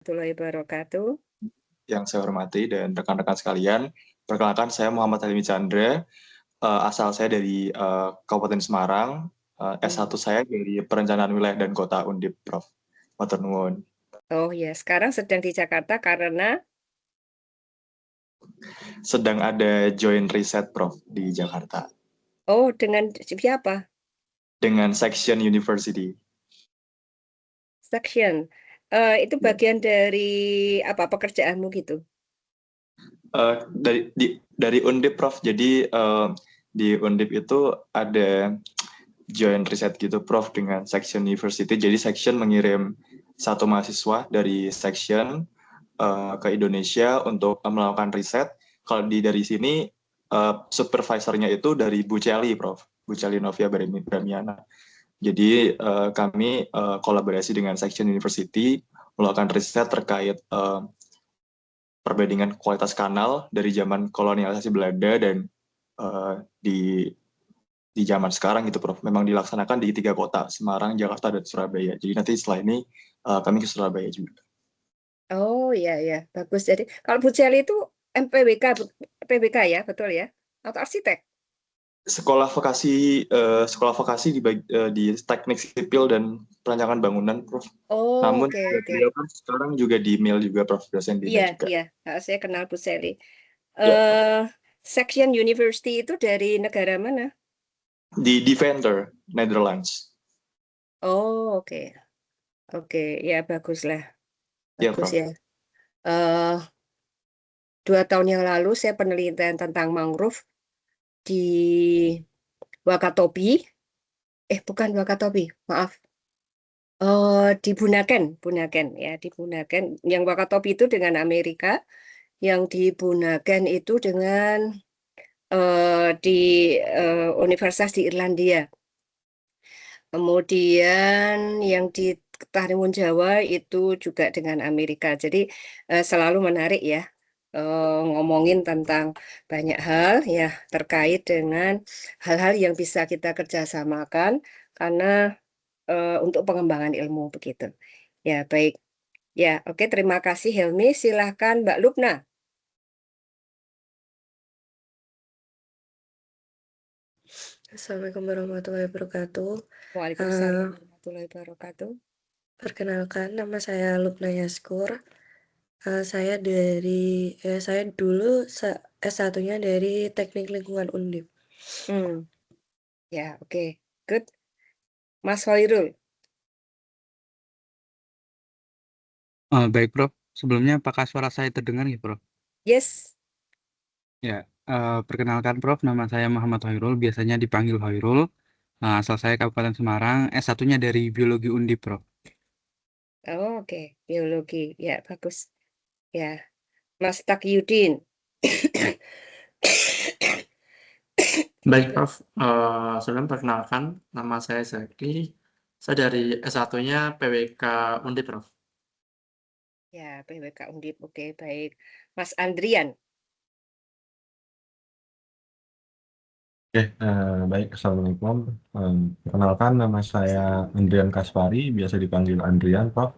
warahmatullahi wabarakatuh. Yang saya hormati dan rekan-rekan sekalian, perkenalkan saya Muhammad Halimi Chandra, asal saya dari Kabupaten Semarang, S1 saya dari Perencanaan Wilayah dan Kota Undip, Prof. Matur nuwun. Oh ya, sekarang sedang di Jakarta karena Sedang ada joint riset, Prof, di Jakarta dengan siapa? dengan Section University. Section. Itu Ya. bagian dari apa pekerjaanmu gitu? Dari Undip, Prof. Jadi di Undip itu ada joint riset gitu, Prof, dengan Section University. Jadi Section mengirim satu mahasiswa dari Section ke Indonesia untuk melakukan riset. Kalau dari sini supervisornya itu dari Bu Celi, Prof. Bu Celi Novia Bramiana. Jadi kami kolaborasi dengan Section University melakukan riset terkait perbandingan kualitas kanal dari zaman kolonialisasi Belanda dan di zaman sekarang gitu, Prof. Memang dilaksanakan di 3 kota, Semarang, Jakarta, dan Surabaya. Jadi nanti setelah ini kami ke Surabaya juga. Oh iya ya, bagus. Jadi kalau Bu Celi itu MPWK, PWK ya, betul ya? Atau arsitek? Sekolah vokasi di teknik sipil dan perancangan bangunan, Prof. Oh, Namun oke. beliau kan sekarang juga di MIL juga, Prof. Dosen di MIL juga. Iya, saya kenal Bu Celi. Ya, Prof. Section University itu dari negara mana? Di Deventer, Netherlands. Oh, oke, ya baguslah, Ya, bagus Prof. ya. Eh 2 tahun yang lalu saya penelitian tentang mangrove di Wakatobi. Bukan Wakatobi, maaf. Di Bunaken ya, di Bunaken. Yang Wakatobi itu dengan Amerika, yang di Bunaken itu dengan di Universitas di Irlandia. Kemudian yang di Karimun Jawa itu juga dengan Amerika. Jadi selalu menarik ya ngomongin tentang banyak hal ya terkait dengan hal-hal yang bisa kita kerjasamakan karena untuk pengembangan ilmu begitu. Ya, baik. Ya, oke, terima kasih Helmi. Silahkan Mbak Lubna. Assalamualaikum warahmatullahi wabarakatuh. Waalaikumsalam warahmatullahi wabarakatuh. Perkenalkan, nama saya Lubna Yaskur. Saya dulu S1-nya dari Teknik Lingkungan Undip. Ya, oke. Good. Mas Hoirul. Baik, Prof. Sebelumnya apakah suara saya terdengar ya, Prof? Yes. Ya, perkenalkan, Prof. Nama saya Muhammad Hoirul, biasanya dipanggil Hoirul. Asal saya Kabupaten Semarang, S1-nya dari Biologi Undip, Prof. Oh, oke. Biologi. Ya, bagus. Ya. Mas Takyudin. Baik, Prof. Sebelum perkenalkan, nama saya Zaki. Saya dari S1-nya PWK Undip, Prof. Ya, PWK Undip. Oke, baik. Mas Andrian. Oke, baik. Assalamualaikum. Perkenalkan, nama saya Andrian Kaspari, biasa dipanggil Andrian, Prof.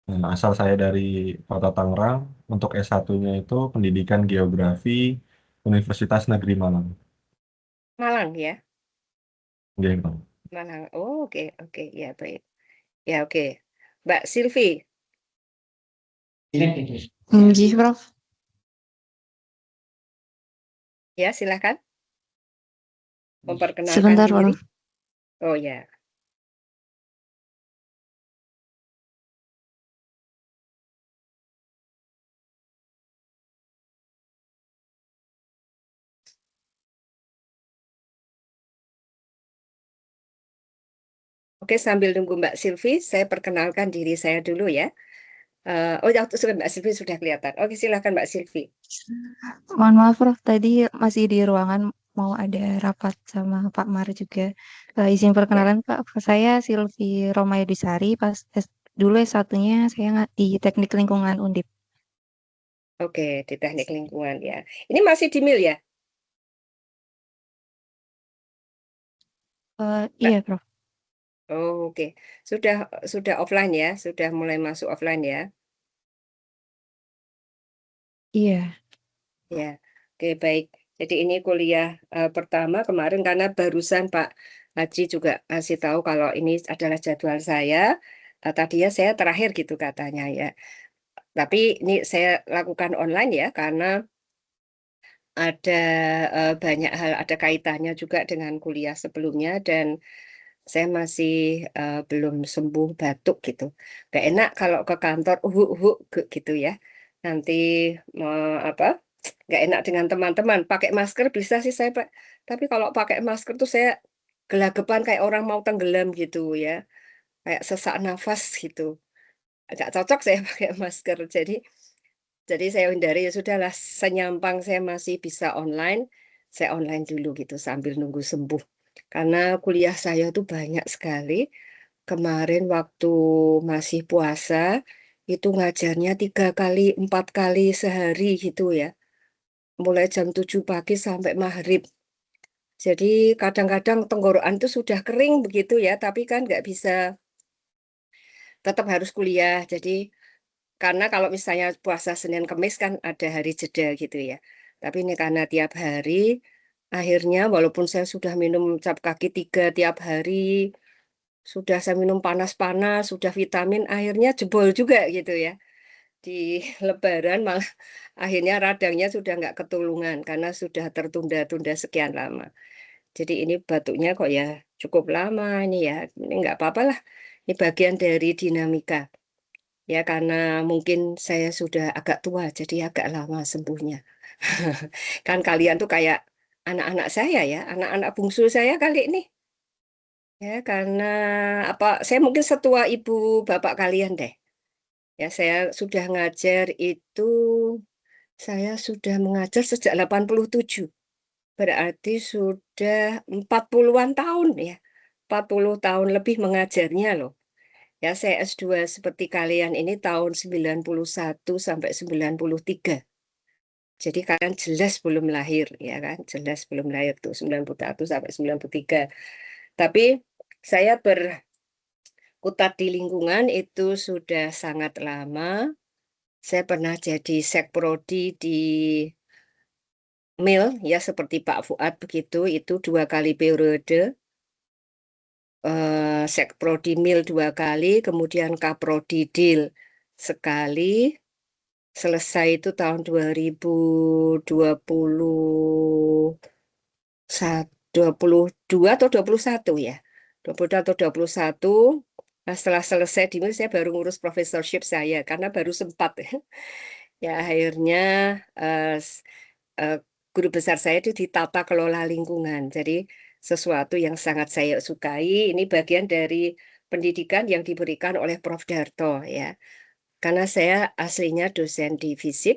Asal saya dari Kota Tangerang. Untuk S1-nya itu Pendidikan Geografi Universitas Negeri Malang. Malang ya. Oke, Prof. Malang. Oh, oke. Ya, baik. Ya, oke. Mbak Silvi. Nggih, Prof. Ya, silakan. Memperkenalkan Sebentar, diri. Prof. Oh, ya. Oke, sambil nunggu Mbak Silvi, saya perkenalkan diri saya dulu ya. Mbak Silvi sudah kelihatan. Oke, silakan Mbak Silvi. Mohon maaf, Prof. Tadi masih di ruangan mau ada rapat sama Pak Mar juga. Izin perkenalan, Pak. Saya Silvi Romayudisari. Dulu S1-nya saya di Teknik Lingkungan Undip. Oke, di teknik lingkungan ya. Ini masih di MIL ya? Iya, Prof. Oh, oke. Sudah offline ya, sudah mulai masuk offline ya. Iya. Ya, oke baik. Jadi ini kuliah pertama kemarin karena barusan Pak Haji juga kasih tahu kalau ini adalah jadwal saya. Tadinya saya terakhir gitu katanya ya. Tapi ini saya lakukan online ya karena ada banyak hal, ada kaitannya juga dengan kuliah sebelumnya dan saya masih belum sembuh batuk gitu. Gak enak kalau ke kantor gitu ya. Nanti apa? Gak enak dengan teman-teman. Pakai masker bisa sih saya, Pak. Tapi kalau pakai masker tuh saya gelagapan kayak orang mau tenggelam gitu ya. Kayak sesak nafas gitu. Agak cocok saya pakai masker. Jadi saya hindari ya sudahlah, senyampang saya masih bisa online, saya online dulu gitu sambil nunggu sembuh. Karena kuliah saya tuh banyak sekali. Kemarin waktu masih puasa, itu ngajarnya 3 kali, 4 kali sehari gitu ya. Mulai jam 7 pagi sampai maghrib. Jadi kadang-kadang tenggorokan itu sudah kering begitu ya, tapi kan nggak bisa, tetap harus kuliah. Jadi karena kalau misalnya puasa Senin Kemis kan ada hari jeda gitu ya. Tapi ini karena tiap hari, akhirnya walaupun saya sudah minum cap kaki 3 tiap hari, sudah saya minum panas-panas, sudah vitamin, akhirnya jebol juga gitu ya. Di Lebaran malah akhirnya radangnya sudah nggak ketulungan karena sudah tertunda-tunda sekian lama. Jadi ini batuknya kok ya cukup lama ini ya. Ini nggak apa-apa lah. Ini bagian dari dinamika. Ya karena mungkin saya sudah agak tua, jadi agak lama sembuhnya. Kan kalian tuh kayak anak-anak saya ya, anak-anak bungsu saya kali ini. Ya karena apa? Saya mungkin setua ibu bapak kalian deh. Ya saya sudah ngajar itu, saya sudah mengajar sejak 87. Berarti sudah 40-an tahun ya. 40 tahun lebih mengajarnya loh. Ya, saya S2 seperti kalian ini tahun 91 sampai 93. Jadi kalian jelas belum lahir, ya kan? Jelas belum lahir tuh 91 sampai 93. Tapi saya berkutat di lingkungan itu sudah sangat lama. Saya pernah jadi sekprodi di MIL, ya seperti Pak Fuad begitu, itu 2 kali periode. Sekprodi MIL 2 kali, kemudian Kaprodi DIL sekali. Selesai itu tahun 2022 atau 21 ya. 22 atau 21. Nah, setelah selesai di MIL saya baru ngurus professorship saya karena baru sempat. Ya akhirnya eh, s- eh, guru besar saya itu di tata kelola lingkungan. Jadi sesuatu yang sangat saya sukai. Ini bagian dari pendidikan yang diberikan oleh Prof. Darto ya. Karena saya aslinya dosen di FISIP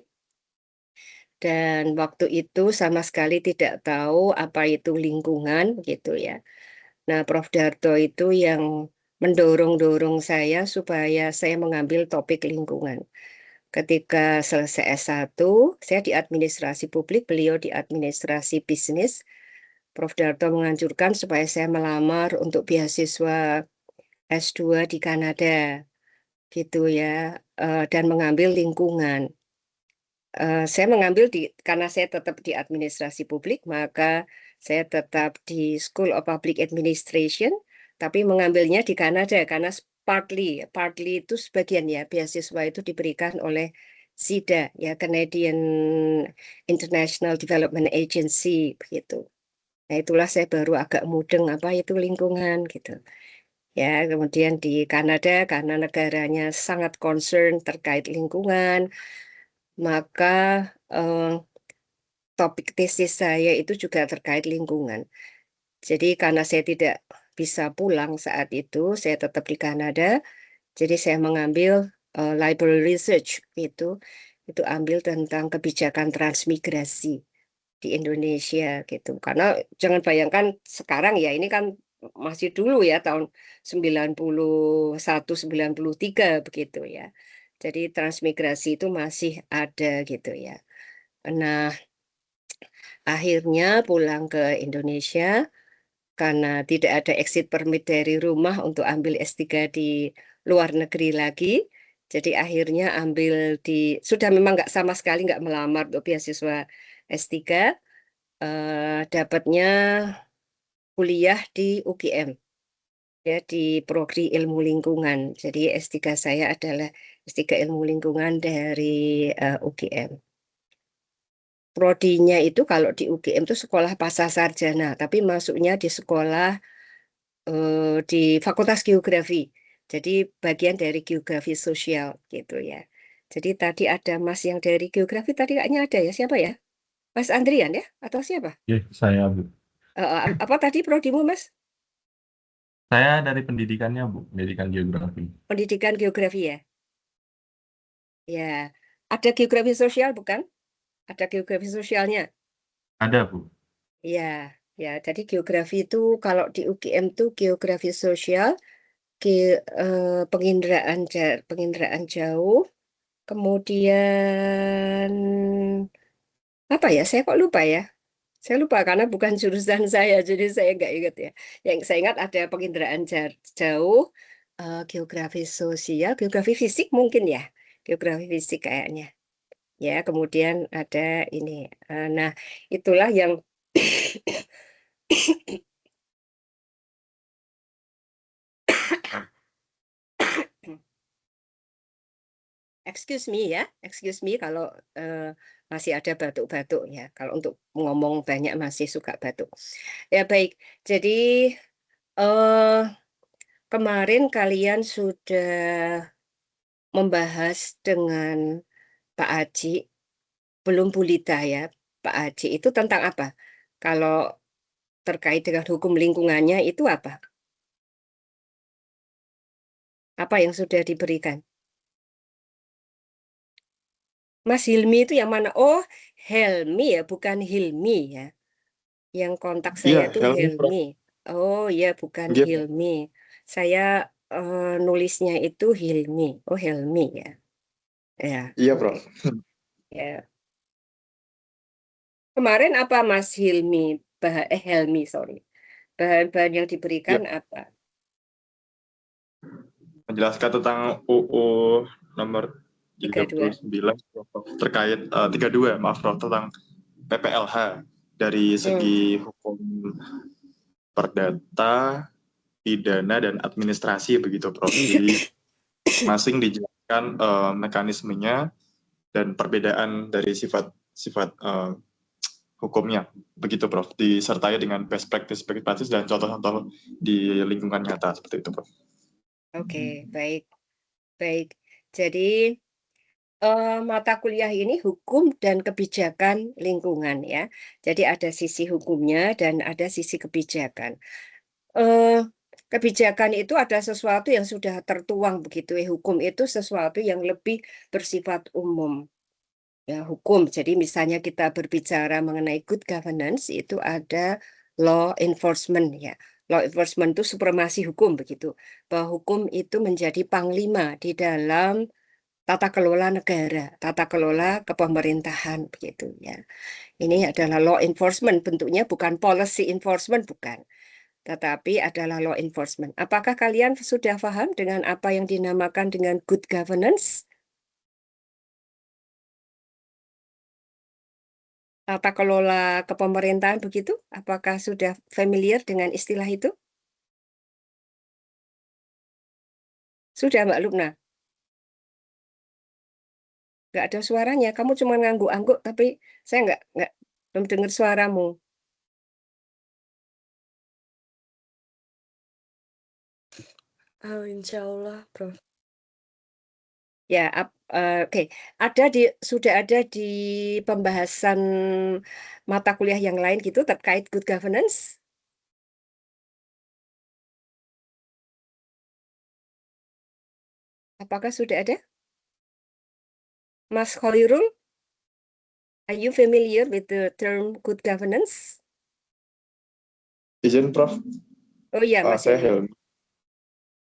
dan waktu itu sama sekali tidak tahu apa itu lingkungan gitu ya. Nah, Prof. Darto itu yang mendorong-dorong saya supaya saya mengambil topik lingkungan. Ketika selesai S1, saya di administrasi publik, beliau di administrasi bisnis. Prof. Darto menganjurkan supaya saya melamar untuk beasiswa S2 di Kanada gitu ya, dan mengambil lingkungan. Saya mengambil karena saya tetap di administrasi publik, maka saya tetap di School of Public Administration, tapi mengambilnya di Kanada karena partly itu sebagian ya beasiswa itu diberikan oleh SIDA ya, Canadian International Development Agency begitu. Nah itulah saya baru agak mudeng apa itu lingkungan gitu. Ya, kemudian di Kanada karena negaranya sangat concern terkait lingkungan, maka eh, topik tesis saya itu juga terkait lingkungan. Jadi karena saya tidak bisa pulang saat itu, saya tetap di Kanada. Jadi saya mengambil library research itu ambil tentang kebijakan transmigrasi di Indonesia gitu. Karena jangan bayangkan sekarang ya, ini kan masih dulu ya tahun 91 93 begitu ya. Jadi transmigrasi itu masih ada gitu ya. Nah, akhirnya pulang ke Indonesia karena tidak ada exit permit dari rumah untuk ambil S3 di luar negeri lagi. Jadi akhirnya ambil sudah memang nggak sama sekali nggak melamar untuk beasiswa S3, dapatnya kuliah di UGM, ya di Prodi Ilmu Lingkungan. Jadi S3 saya adalah S3 Ilmu Lingkungan dari UGM. Prodinya itu kalau di UGM itu sekolah pascasarjana, tapi masuknya di sekolah di Fakultas Geografi. Jadi bagian dari geografi sosial gitu ya. Jadi tadi ada Mas yang dari geografi tadi kayaknya ada ya. Siapa ya? Mas Andrian ya? Atau siapa? Oke, saya Bu. Apa tadi prodimu Mas? Saya dari pendidikannya Bu, pendidikan geografi. Pendidikan geografi ya? Ya. Ada geografi sosial bukan? Ada geografi sosialnya? Ada Bu. Ya. Ya, jadi geografi itu kalau di UGM tuh geografi sosial, penginderaan jauh, kemudian apa ya? Saya kok lupa ya. Saya lupa karena bukan jurusan saya, jadi saya nggak ingat ya. Yang saya ingat ada penginderaan jauh, geografi sosial, geografi fisik mungkin ya. Geografi fisik kayaknya. Ya, kemudian ada ini. Nah, itulah yang excuse me ya, excuse me kalau masih ada batuk-batuk ya. Kalau untuk ngomong banyak masih suka batuk. Ya baik, jadi eh kemarin kalian sudah membahas dengan Pak Haji, belum Bu Lita ya. Pak Haji itu tentang apa? Kalau terkait dengan hukum lingkungannya itu apa? Apa yang sudah diberikan? Mas Hilmi itu yang mana? Oh, Helmi ya, bukan Hilmi ya. Yang kontak saya Iya, itu Helmi, Prof. Helmi. Oh ya, bukan Iya, Prof. Hilmi. Saya nulisnya itu Hilmi. Oh, Helmi ya. Ya, Iya, oke. Prof. Ya. Kemarin apa Mas Hilmi? Helmi, sorry. Bahan-bahan yang diberikan Iya, apa? menjelaskan tentang UU nomor 32. 39 Prof, terkait 32, maaf Prof, tentang PPLH dari segi hukum perdata, pidana, dan administrasi begitu Prof. Jadi masing dijelaskan mekanismenya dan perbedaan dari sifat hukumnya begitu Prof. Disertai dengan best practice dan contoh-contoh di lingkungan nyata seperti itu Prof. Oke, baik. Baik. Jadi mata kuliah ini hukum dan kebijakan lingkungan ya. Jadi ada sisi hukumnya dan ada sisi kebijakan. Eh, Kebijakan itu ada sesuatu yang sudah tertuang begitu ya. Hukum itu sesuatu yang lebih bersifat umum. Ya, hukum. Jadi misalnya kita berbicara mengenai good governance itu ada law enforcement ya. Law enforcement itu supremasi hukum begitu. Bahwa hukum itu menjadi panglima di dalam tata kelola negara, tata kelola kepemerintahan begitu ya. Ini adalah law enforcement, bentuknya bukan policy enforcement bukan, tetapi adalah law enforcement. Apakah kalian sudah paham dengan apa yang dinamakan dengan good governance? Tata kelola kepemerintahan begitu? Apakah sudah familiar dengan istilah itu? Sudah, Mbak Lubna? Nggak ada suaranya. Kamu cuma ngangguk-angguk, tapi saya nggak belum dengar suaramu. Insya Allah, Prof. Ya, oke. Sudah ada di pembahasan mata kuliah yang lain gitu terkait good governance? Apakah sudah ada? Mas Khairul, are you familiar with the term good governance? Izin Prof, Oh iya, Mas saya ini. Helmi.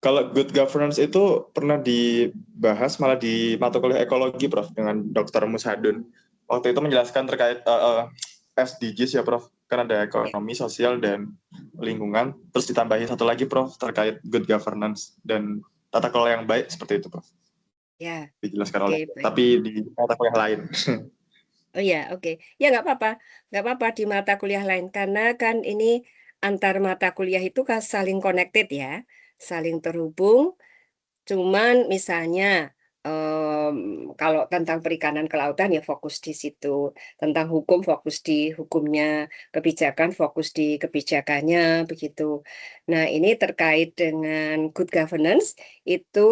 Kalau good governance itu pernah dibahas malah di mata kuliah ekologi Prof dengan Dr. Musadun. Waktu itu menjelaskan terkait SDGs ya Prof, kan ada ekonomi, sosial, dan lingkungan. Terus ditambahin satu lagi Prof terkait good governance dan tata kelola yang baik seperti itu Prof. Ya, dijelaskan oke, oleh baik. tapi di mata kuliah lain. Oh ya, oke. Ya nggak apa-apa di mata kuliah lain karena kan ini antar mata kuliah itu kan saling connected ya, saling terhubung. Cuman misalnya kalau tentang perikanan kelautan ya fokus di situ, tentang hukum fokus di hukumnya, kebijakan fokus di kebijakannya begitu. Nah, ini terkait dengan good governance itu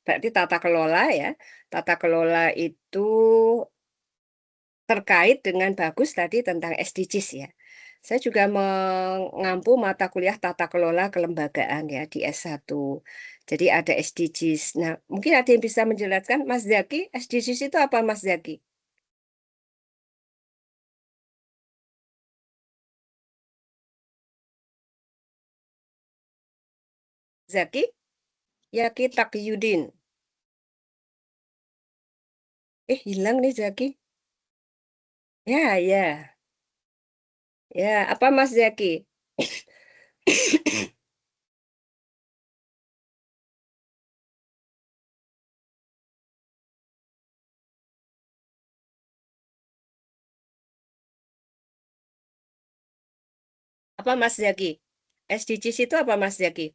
berarti tata kelola ya. Tata kelola itu terkait dengan bagus tadi tentang SDGs ya. Saya juga mengampu mata kuliah tata kelola kelembagaan ya di S1. Jadi ada SDGs. Nah, mungkin ada yang bisa menjelaskan Mas Zaki, SDGs itu apa Mas Zaki? Zaki? Yaki Takyudin. Hilang nih Zaki. Ya, ya. Ya, apa Mas Zaki? Apa Mas Zaki? SDGs itu apa Mas Zaki?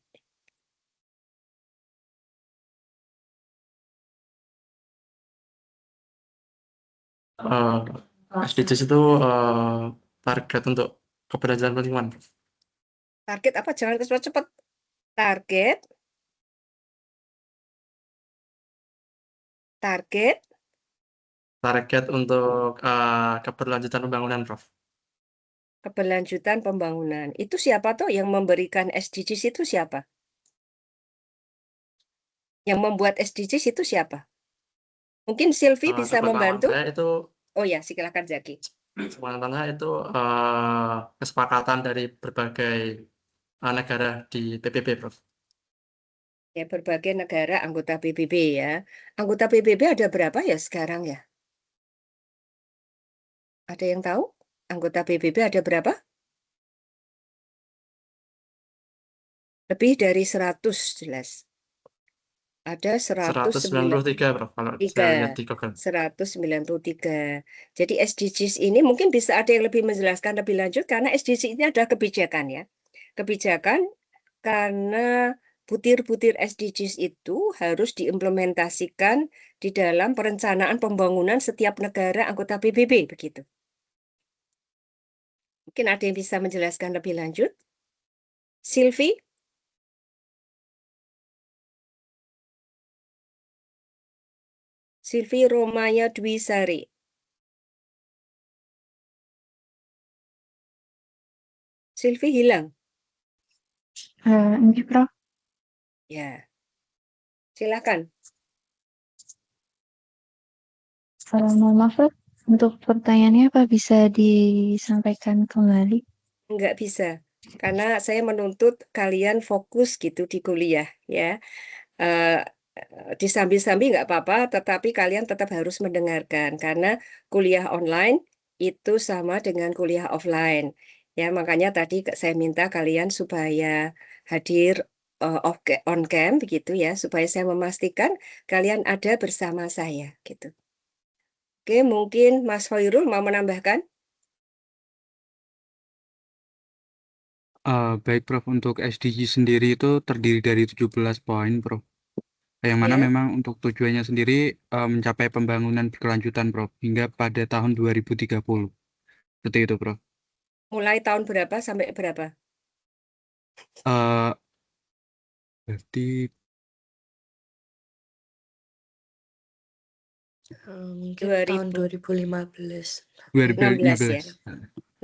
SDGs itu target untuk keberlanjutan lingkungan. Target apa? Jangan cepat-cepat. Target. Target untuk keberlanjutan pembangunan, Prof. Keberlanjutan pembangunan. Itu siapa tuh yang memberikan SDGs itu siapa? Yang membuat SDGs itu siapa? Mungkin Silvi bisa Sepengetahuan membantu? saya itu Oh ya, silakan Zaki. sepengetahuan saya itu kesepakatan dari berbagai negara di PBB, Prof. Ya, berbagai negara anggota PBB ya. Anggota PBB ada berapa ya sekarang ya? Ada yang tahu? Anggota PBB ada berapa? Lebih dari 100 jelas. Ada 193, Prof, kalau saya lihat di Google. 193. Jadi SDGs ini mungkin bisa ada yang lebih menjelaskan lebih lanjut karena SDGs ini adalah kebijakan ya. Kebijakan karena butir-butir SDGs itu harus diimplementasikan di dalam perencanaan pembangunan setiap negara anggota PBB begitu. Mungkin ada yang bisa menjelaskan lebih lanjut? Silvi? Silvi Romaya Dwi Sari. Silvi hilang? Ini Prof. Ya. Silakan. Mohon maaf Prof, untuk pertanyaannya apa bisa disampaikan kembali? Enggak bisa, karena saya menuntut kalian fokus gitu di kuliah ya. Eh, Disambi-sambi nggak apa-apa, tetapi kalian tetap harus mendengarkan karena kuliah online itu sama dengan kuliah offline. Ya, makanya tadi saya minta kalian supaya hadir on cam begitu ya, supaya saya memastikan kalian ada bersama saya gitu. Oke, mungkin Mas Hoirul mau menambahkan? Baik, Prof. Untuk SDG sendiri itu terdiri dari 17 poin, Prof. Yang mana Ya, memang untuk tujuannya sendiri mencapai pembangunan berkelanjutan, Prof. Hingga pada tahun 2030. Seperti itu, Prof. mulai tahun berapa sampai berapa? Berarti Mungkin tahun 2015. 16 ya.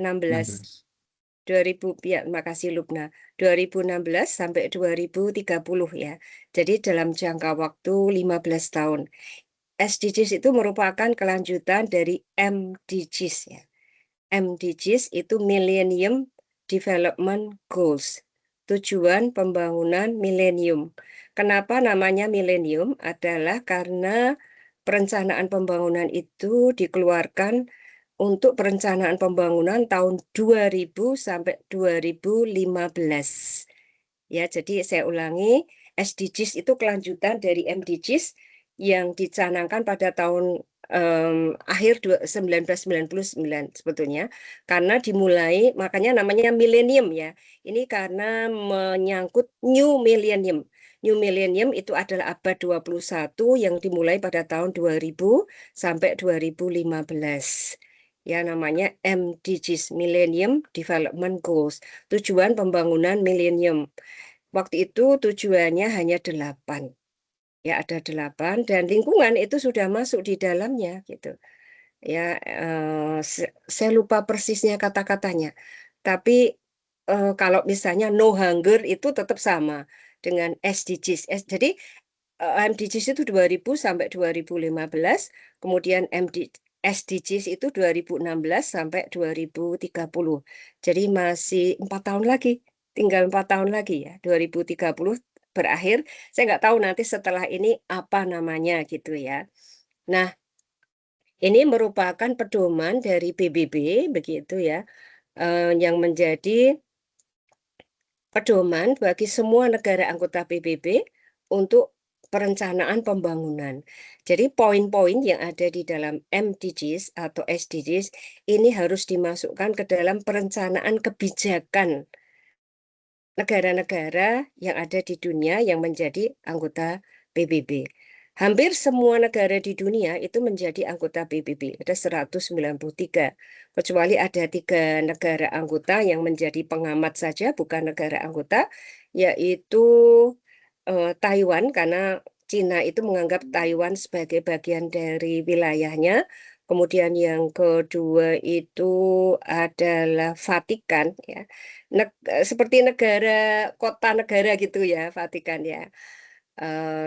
16. 16. 2000 ya, makasih Lubna. 2016 sampai 2030 ya. Jadi dalam jangka waktu 15 tahun. SDGs itu merupakan kelanjutan dari MDGs ya. MDGs itu Millennium Development Goals. Tujuan pembangunan milenium. Kenapa namanya milenium? Adalah karena perencanaan pembangunan itu dikeluarkan untuk perencanaan pembangunan tahun 2000 sampai 2015. Ya, jadi saya ulangi, SDGs itu kelanjutan dari MDGs yang dicanangkan pada tahun akhir 1999 sebetulnya, karena dimulai, makanya namanya milenium ya. Ini karena menyangkut new millennium. New millennium itu adalah abad 21 yang dimulai pada tahun 2000 sampai 2015. Ya, namanya MDGs, Millennium Development Goals, tujuan pembangunan milenium. Waktu itu tujuannya hanya 8. Ya, ada 8 dan lingkungan itu sudah masuk di dalamnya gitu. Ya, saya lupa persisnya kata-katanya. Tapi kalau misalnya no hunger itu tetap sama dengan SDGs. Jadi MDGs itu 2000 sampai 2015, kemudian SDGs itu 2016 sampai 2030. Jadi masih 4 tahun lagi, tinggal 4 tahun lagi ya, 2030 berakhir. Saya nggak tahu nanti setelah ini apa namanya gitu ya. Nah, ini merupakan pedoman dari PBB begitu ya, yang menjadi pedoman bagi semua negara anggota PBB untuk perencanaan pembangunan. Jadi poin-poin yang ada di dalam MDGs atau SDGs ini harus dimasukkan ke dalam perencanaan kebijakan negara-negara yang ada di dunia yang menjadi anggota PBB. Hampir semua negara di dunia itu menjadi anggota PBB. Ada 193. Kecuali ada 3 negara anggota yang menjadi pengamat saja, bukan negara anggota, yaitu Taiwan, karena Cina itu menganggap Taiwan sebagai bagian dari wilayahnya. Kemudian yang kedua itu adalah Vatikan, ya. Seperti negara, kota negara gitu ya, Vatikan ya.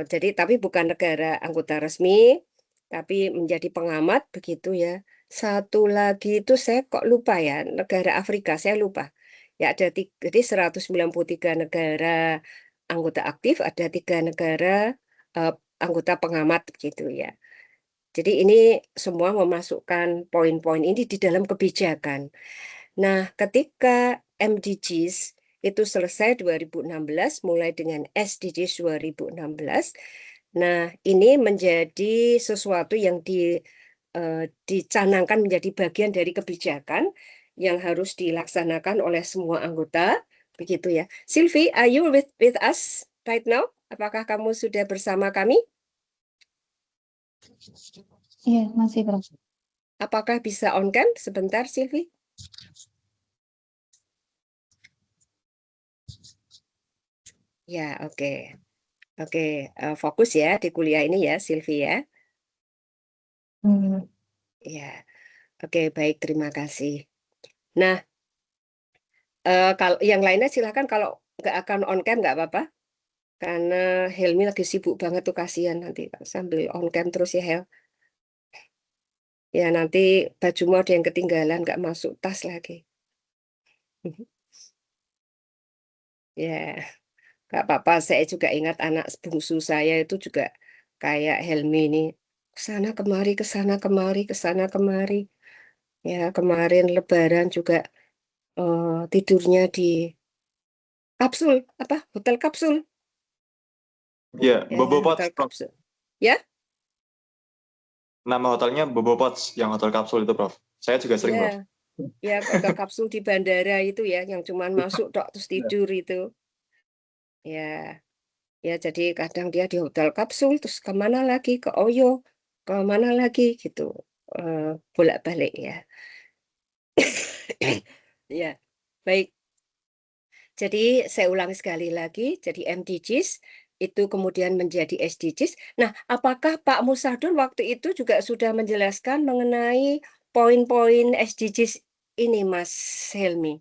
Jadi tapi bukan negara anggota resmi, tapi menjadi pengamat begitu ya. Satu lagi itu saya kok lupa ya, negara Afrika saya lupa. Ya ada jadi 193 negara anggota aktif, ada 3 negara anggota pengamat gitu ya. Jadi ini semua memasukkan poin-poin ini di dalam kebijakan. Nah, ketika MDGs itu selesai 2016, mulai dengan SDGs 2016. Nah, ini menjadi sesuatu yang dicanangkan menjadi bagian dari kebijakan yang harus dilaksanakan oleh semua anggota, begitu ya. Sylvie, are you with us right now? Apakah kamu sudah bersama kami? Iya, masih Prof. Apakah bisa on cam sebentar, Sylvie? Ya, oke. Oke, fokus ya di kuliah ini ya, Sylvie ya. Ya, oke, baik, terima kasih. Nah, kalau yang lainnya silakan, kalau nggak akan on cam nggak apa-apa. Karena Helmi lagi sibuk banget tuh, kasihan nanti sambil on cam terus ya, Hel. Ya, nanti bajumu ada yang ketinggalan, nggak masuk tas lagi. Ya, nggak apa-apa. Saya juga ingat anak bungsu saya itu juga kayak Helmi ini. Kesana kemari, kesana kemari, kesana kemari. Ya, kemarin Lebaran juga tidurnya di kapsul, apa? Hotel kapsul. Iya, Ya, Bobo Pots, hotel Prof. kapsul. Ya, Nama hotelnya Bobo Pots, yang hotel kapsul itu, Prof. Saya juga sering, Prof. ya, ya, hotel kapsul di bandara itu ya, yang cuman masuk tok terus tidur itu. Ya, ya, jadi kadang dia di hotel kapsul, terus kemana lagi? Ke Oyo, kemana lagi gitu. Bolak-balik ya. Ya, baik. Jadi saya ulangi sekali lagi, jadi MDGs itu kemudian menjadi SDGs. Nah, apakah Pak Musadun waktu itu juga sudah menjelaskan mengenai poin-poin SDGs ini, Mas Helmi?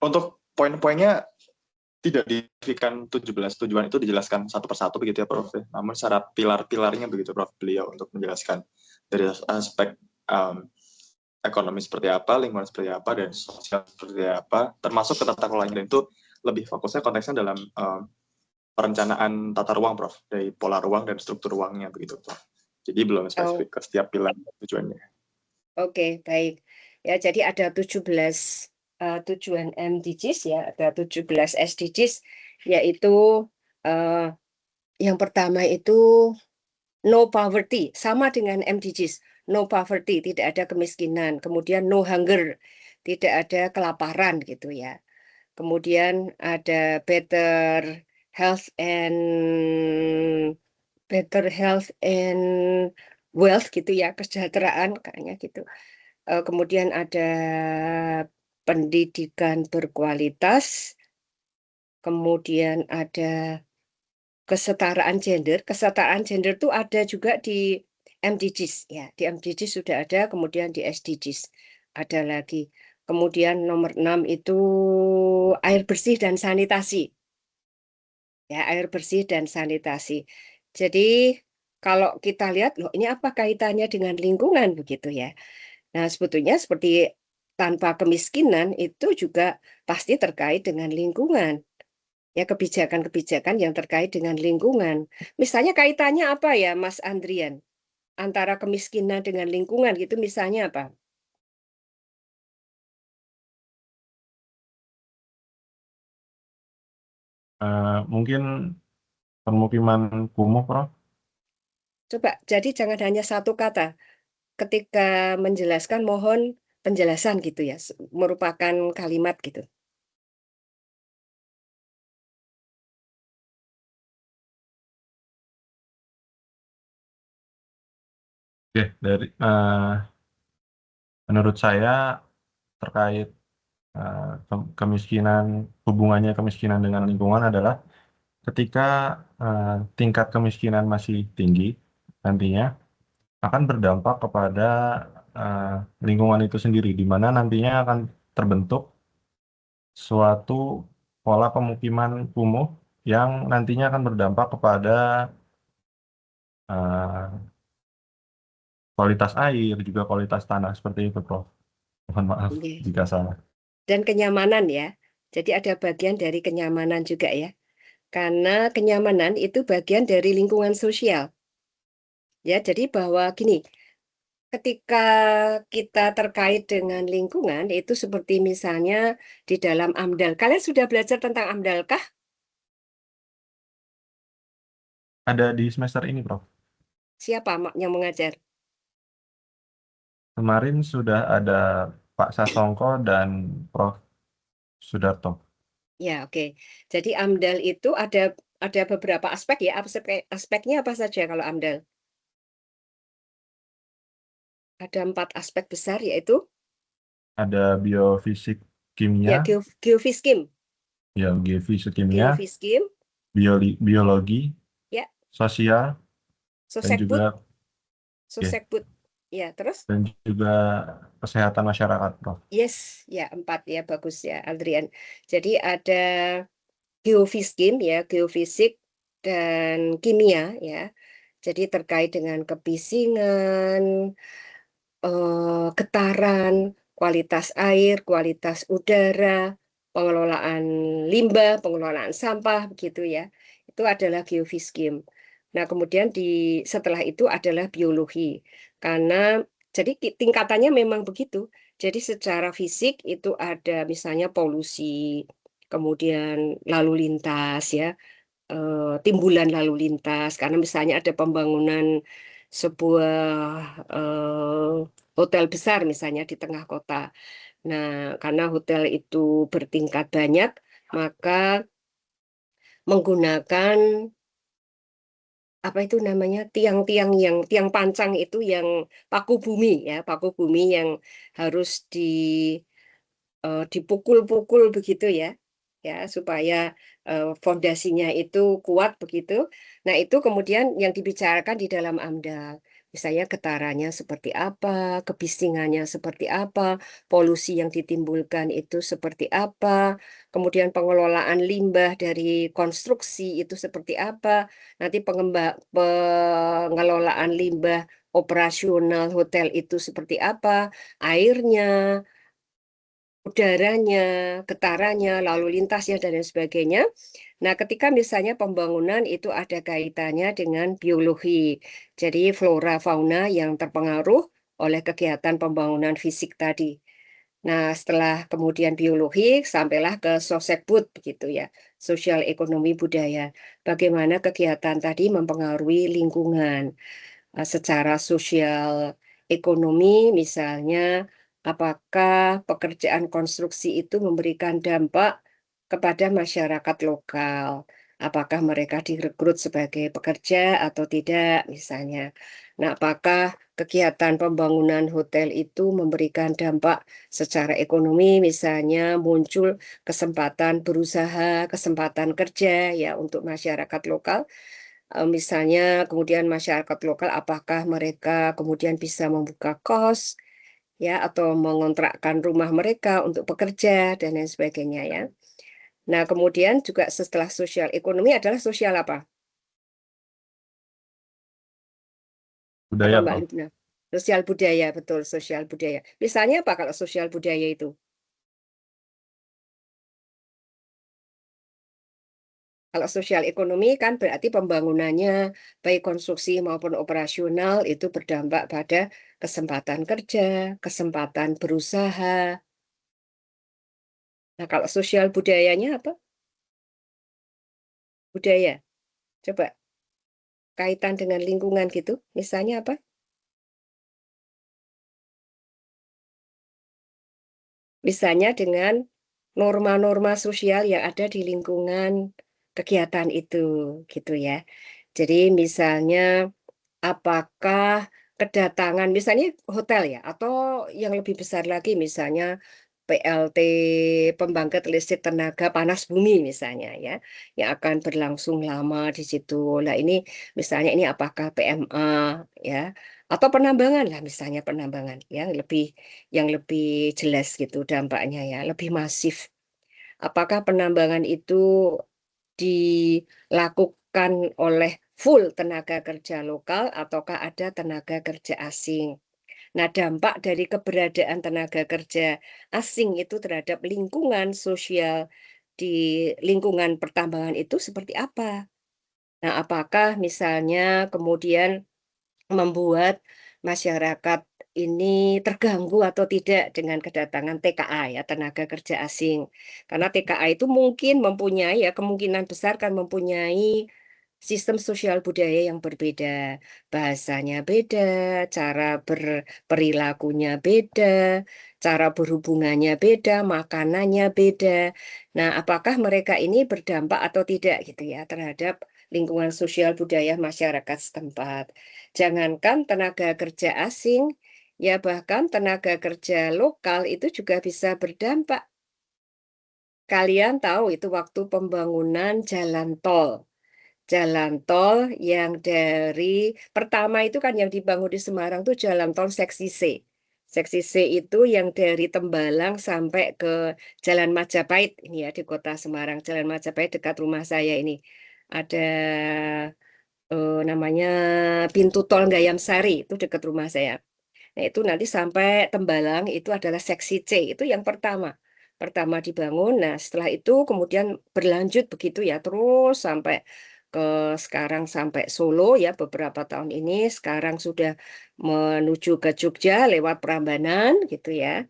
Untuk poin-poinnya tidak diidentifikasikan 17 tujuan itu dijelaskan satu persatu begitu ya, Prof. Namun secara pilar-pilarnya begitu, Prof, beliau untuk menjelaskan dari aspek ekonomi seperti apa, lingkungan seperti apa, dan sosial seperti apa, termasuk ke tata kelolanya. Dan itu lebih fokusnya konteksnya dalam perencanaan tata ruang, Prof, dari pola ruang dan struktur ruangnya begitu, Prof. Jadi belum spesifik ke setiap pilar tujuannya. Oke, baik. Ya, jadi ada 17 tujuan MDGs ya, ada 17 SDGs, yaitu yang pertama itu no poverty, sama dengan MDGs. No poverty, tidak ada kemiskinan. Kemudian no hunger, tidak ada kelaparan gitu ya. Kemudian ada health and wealth gitu ya, kesejahteraan kayaknya gitu. Kemudian ada pendidikan berkualitas, kemudian ada kesetaraan gender. Kesetaraan gender itu ada juga di MDGs ya. Di MDGs sudah ada, kemudian di SDGs ada lagi. Kemudian nomor 6 itu air bersih dan sanitasi. Ya, air bersih dan sanitasi. Jadi kalau kita lihat, loh ini apa kaitannya dengan lingkungan begitu ya. Nah, sebetulnya seperti tanpa kemiskinan itu juga pasti terkait dengan lingkungan. Ya, kebijakan-kebijakan yang terkait dengan lingkungan. Misalnya kaitannya apa ya, Mas Andrian? Antara kemiskinan dengan lingkungan gitu misalnya apa? Mungkin permukiman kumuh, Prof. Coba, jadi jangan hanya satu kata. Ketika menjelaskan mohon penjelasan gitu ya, merupakan kalimat gitu. Oke, menurut saya terkait kemiskinan, hubungannya kemiskinan dengan lingkungan adalah ketika tingkat kemiskinan masih tinggi, nantinya akan berdampak kepada lingkungan itu sendiri, di mana nantinya akan terbentuk suatu pola pemukiman kumuh yang nantinya akan berdampak kepada kualitas air, juga kualitas tanah, seperti itu, Prof. Mohon maaf Oke. jika salah. Dan kenyamanan ya. Jadi ada bagian dari kenyamanan juga ya. Karena kenyamanan itu bagian dari lingkungan sosial. Ya, jadi bahwa gini, ketika kita terkait dengan lingkungan itu seperti misalnya di dalam AMDAL. Kalian sudah belajar tentang AMDAL kah? Ada di semester ini, Prof. Siapa yang mengajar? Kemarin sudah ada Pak Sasongko dan Prof. Sudarto. Ya, oke. Jadi AMDAL itu ada beberapa aspek ya. Aspeknya apa saja kalau AMDAL? Ada 4 aspek besar yaitu Ada biofisik ya kimia, geofiskim, ya geofisik kimia, geofiskim, biologi, ya sosial, dan sosekbud, juga sosekbud. Ya, terus? dan juga kesehatan masyarakat, Prof. Yes, ya 4 ya, bagus ya, Adrian. Jadi ada geofiskim ya, geofisik dan kimia ya. Jadi terkait dengan kebisingan, getaran, kualitas air, kualitas udara, pengelolaan limbah, pengelolaan sampah, begitu ya. Itu adalah geofiskim. Nah, kemudian setelah itu adalah biologi. Karena jadi tingkatannya memang begitu. Jadi secara fisik itu ada misalnya polusi, kemudian lalu lintas ya, timbulan lalu lintas. Karena misalnya ada pembangunan sebuah hotel besar misalnya di tengah kota. Nah, karena hotel itu bertingkat banyak, maka menggunakan apa itu namanya tiang-tiang yang tiang pancang itu yang paku bumi ya, paku bumi yang harus dipukul-pukul begitu ya, ya supaya fondasinya itu kuat begitu. Nah, itu kemudian yang dibicarakan di dalam AMDAL. Misalnya getarannya seperti apa, kebisingannya seperti apa, polusi yang ditimbulkan itu seperti apa, kemudian pengelolaan limbah dari konstruksi itu seperti apa, nanti pengelolaan limbah operasional hotel itu seperti apa, airnya, udaranya, getarannya, lalu lintasnya, dan lain sebagainya. Nah, ketika misalnya pembangunan itu ada kaitannya dengan biologi. Jadi flora fauna yang terpengaruh oleh kegiatan pembangunan fisik tadi. Nah, setelah kemudian biologi, sampailah ke Sosekbud begitu ya, sosial ekonomi budaya. Bagaimana kegiatan tadi mempengaruhi lingkungan secara sosial ekonomi, misalnya apakah pekerjaan konstruksi itu memberikan dampak kepada masyarakat lokal. Apakah mereka direkrut sebagai pekerja atau tidak, misalnya. Nah, apakah kegiatan pembangunan hotel itu memberikan dampak secara ekonomi, misalnya muncul kesempatan berusaha, kesempatan kerja ya untuk masyarakat lokal. Misalnya kemudian masyarakat lokal apakah mereka kemudian bisa membuka kos ya atau mengontrakkan rumah mereka untuk bekerja dan lain sebagainya ya. Nah, kemudian juga setelah sosial ekonomi adalah sosial apa? Budaya, Mbak Prof. Lubna? Sosial budaya, betul, sosial budaya. Misalnya apa kalau sosial budaya itu? Kalau sosial ekonomi kan berarti pembangunannya, baik konstruksi maupun operasional, itu berdampak pada kesempatan kerja, kesempatan berusaha. Nah, kalau sosial budayanya apa? Budaya. Coba kaitan dengan lingkungan gitu. Misalnya apa? Misalnya dengan norma-norma sosial yang ada di lingkungan kegiatan itu, gitu ya. Jadi misalnya apakah kedatangan, misalnya hotel ya, atau yang lebih besar lagi misalnya PLT pembangkit listrik tenaga panas bumi misalnya ya, yang akan berlangsung lama di situ. Nah ini misalnya ini apakah PMA ya, atau penambangan lah misalnya penambangan yang lebih jelas gitu dampaknya ya, lebih masif. Apakah penambangan itu dilakukan oleh full tenaga kerja lokal ataukah ada tenaga kerja asing? Nah, dampak dari keberadaan tenaga kerja asing itu terhadap lingkungan sosial di lingkungan pertambangan itu seperti apa? Nah, apakah misalnya kemudian membuat masyarakat ini terganggu atau tidak dengan kedatangan TKA ya, tenaga kerja asing. Karena TKA itu mungkin mempunyai ya kemungkinan besar kan mempunyai sistem sosial budaya yang berbeda. Bahasanya beda, cara berperilakunya beda, cara berhubungannya beda, makanannya beda. Nah, apakah mereka ini berdampak atau tidak gitu ya terhadap lingkungan sosial budaya masyarakat setempat. Jangankan tenaga kerja asing, ya bahkan tenaga kerja lokal itu juga bisa berdampak. Kalian tahu itu waktu pembangunan jalan tol. Jalan tol yang dari pertama itu kan yang dibangun di Semarang tuh jalan tol seksi C. Seksi C itu yang dari Tembalang sampai ke Jalan Majapahit ini ya di kota Semarang. Jalan Majapahit dekat rumah saya ini. Ada namanya pintu tol Gayam Sari itu dekat rumah saya. Nah, itu nanti sampai Tembalang itu adalah seksi C, itu yang pertama. Pertama dibangun, nah setelah itu kemudian berlanjut begitu ya, terus sampai ke sekarang sampai Solo ya beberapa tahun ini, sekarang sudah menuju ke Jogja lewat Prambanan gitu ya.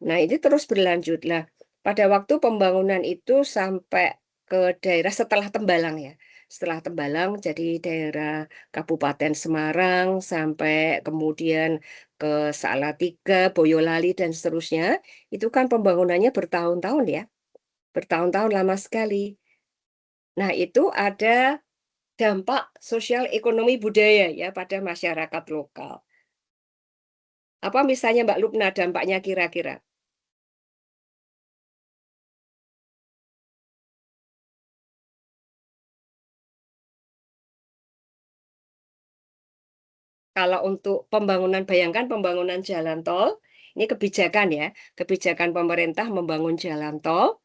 Nah, ini terus berlanjut lah. Pada waktu pembangunan itu sampai ke daerah setelah Tembalang ya. Setelah Tembalang jadi daerah Kabupaten Semarang sampai kemudian ke Salatiga, Boyolali dan seterusnya. Itu kan pembangunannya bertahun-tahun ya. Bertahun-tahun lama sekali. Nah, itu ada dampak sosial ekonomi budaya ya pada masyarakat lokal. Apa misalnya Mbak Lupna dampaknya kira-kira? Kalau untuk pembangunan, bayangkan pembangunan jalan tol, ini kebijakan ya, kebijakan pemerintah membangun jalan tol,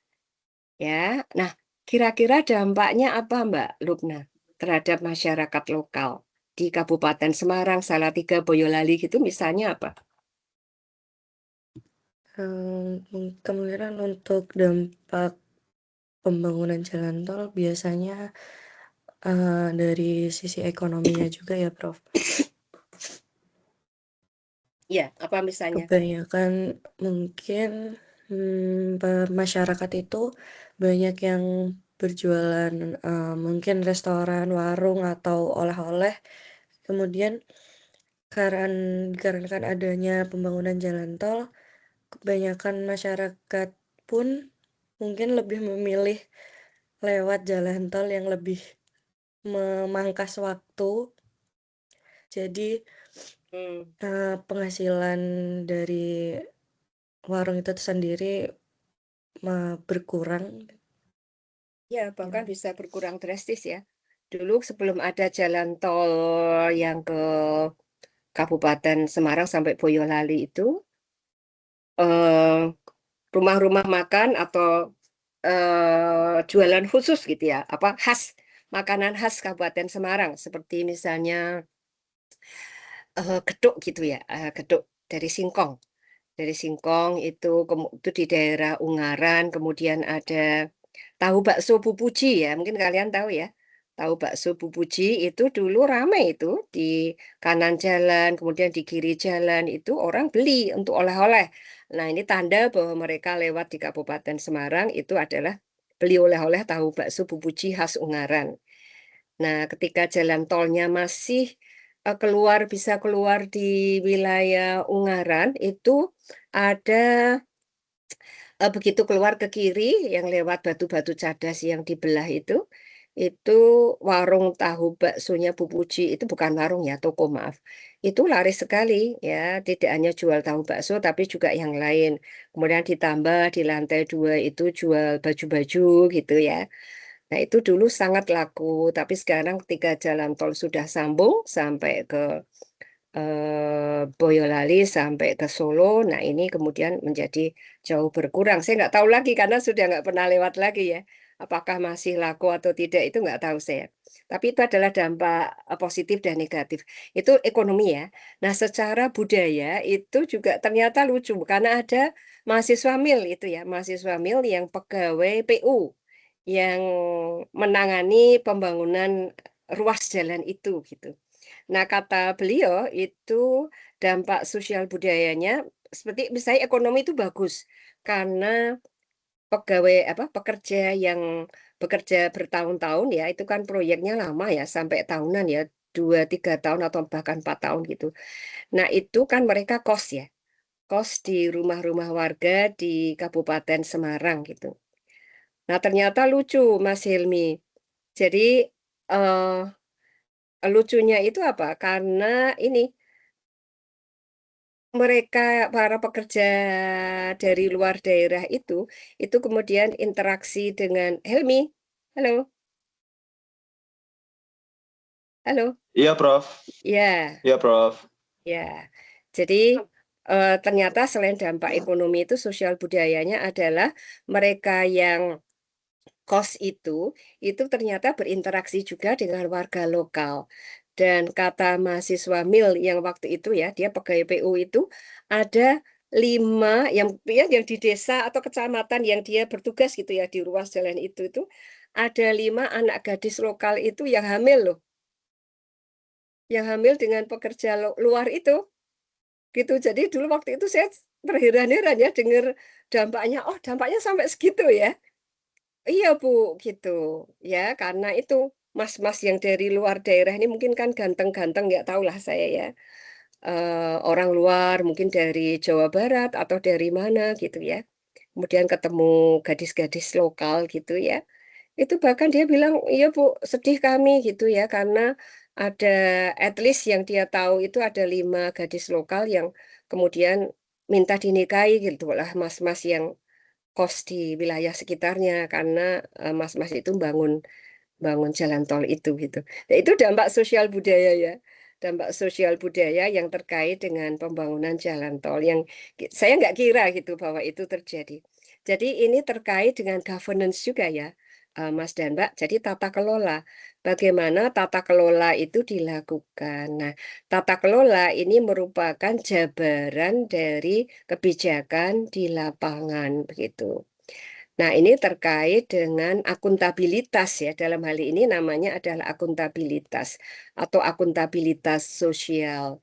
ya. Nah, kira-kira dampaknya apa Mbak Lubna terhadap masyarakat lokal di Kabupaten Semarang, Salatiga, Boyolali gitu misalnya apa? Kemungkinan untuk dampak pembangunan jalan tol biasanya dari sisi ekonominya juga ya, Prof. Ya, apa misalnya? Kebanyakan mungkin masyarakat itu banyak yang berjualan mungkin restoran, warung atau oleh-oleh. Kemudian dikarenakan adanya pembangunan jalan tol, kebanyakan masyarakat pun mungkin lebih memilih lewat jalan tol yang lebih memangkas waktu. Jadi penghasilan dari warung itu sendiri berkurang. Ya, bahkan bisa berkurang drastis ya. Dulu sebelum ada jalan tol yang ke Kabupaten Semarang sampai Boyolali itu, rumah-rumah makan atau jualan khusus gitu ya, apa khas, makanan khas Kabupaten Semarang, seperti misalnya geduk gitu ya, geduk dari singkong. Dari singkong itu di daerah Ungaran, kemudian ada tahu bakso Pupuji ya, mungkin kalian tahu ya. Tahu bakso Pupuji itu dulu ramai itu di kanan jalan, kemudian di kiri jalan itu orang beli untuk oleh-oleh. Nah, ini tanda bahwa mereka lewat di Kabupaten Semarang itu adalah beli oleh-oleh tahu bakso Pupuji khas Ungaran. Nah, ketika jalan tolnya masih bisa keluar di wilayah Ungaran, itu ada begitu keluar ke kiri yang lewat Batu-Batu Cadas yang dibelah itu warung tahu baksonya Bu Puji, itu bukan warung ya, toko maaf. Itu laris sekali ya, tidak hanya jual tahu bakso tapi juga yang lain. Kemudian ditambah di lantai 2 itu jual baju-baju gitu ya. Nah, itu dulu sangat laku, tapi sekarang ketika jalan tol sudah sambung sampai ke Boyolali sampai ke Solo, nah ini kemudian menjadi jauh berkurang. Saya nggak tahu lagi karena sudah nggak pernah lewat lagi ya. Apakah masih laku atau tidak itu nggak tahu saya. Tapi itu adalah dampak positif dan negatif. Itu ekonomi ya. Nah, secara budaya itu juga ternyata lucu karena ada mahasiswa MIL itu ya, mahasiswa MIL yang pegawai PU yang menangani pembangunan ruas jalan itu gitu. Nah, kata beliau itu dampak sosial budayanya seperti misalnya ekonomi itu bagus karena pekerja yang bekerja bertahun-tahun ya itu kan proyeknya lama ya sampai tahunan ya 2-3 tahun atau bahkan 4 tahun gitu. Nah, itu kan mereka kos di rumah-rumah warga di Kabupaten Semarang gitu. Nah, ternyata lucu Mas Hilmi. Jadi lucunya itu apa? Karena ini mereka para pekerja dari luar daerah itu kemudian interaksi dengan Helmi. Halo, halo. Iya, Prof. Ya, Iya, Prof. ya. Jadi ternyata selain dampak ekonomi itu sosial budayanya adalah mereka yang kos itu ternyata berinteraksi juga dengan warga lokal. Dan kata mahasiswa MIL yang waktu itu ya, dia pegawai PU itu ada 5 yang di desa atau kecamatan yang dia bertugas gitu ya di ruas jalan itu ada 5 anak gadis lokal itu yang hamil loh, yang hamil dengan pekerja luar itu gitu. Jadi dulu waktu itu saya terheran-heran ya dengar dampaknya. Oh, dampaknya sampai segitu ya. Iya Bu, gitu ya karena itu mas-mas yang dari luar daerah ini mungkin kan ganteng-ganteng nggak tahu lah saya ya. Orang luar mungkin dari Jawa Barat atau dari mana gitu ya. Kemudian ketemu gadis-gadis lokal gitu ya. Itu bahkan dia bilang, iya Bu, sedih kami gitu ya karena ada at least yang dia tahu itu ada 5 gadis lokal yang kemudian minta dinikahi gitu lah mas-mas yang kos di wilayah sekitarnya karena mas-mas itu bangun bangun jalan tol itu gitu. Nah, itu dampak sosial budaya ya. Dampak sosial budaya yang terkait dengan pembangunan jalan tol yang saya nggak kira gitu bahwa itu terjadi. Jadi ini terkait dengan governance juga ya, Mas dan Mbak. Jadi tata kelola. Bagaimana tata kelola itu dilakukan. Nah, tata kelola ini merupakan jabaran dari kebijakan di lapangan begitu. Nah, ini terkait dengan akuntabilitas ya. Dalam hal ini namanya adalah akuntabilitas atau akuntabilitas sosial.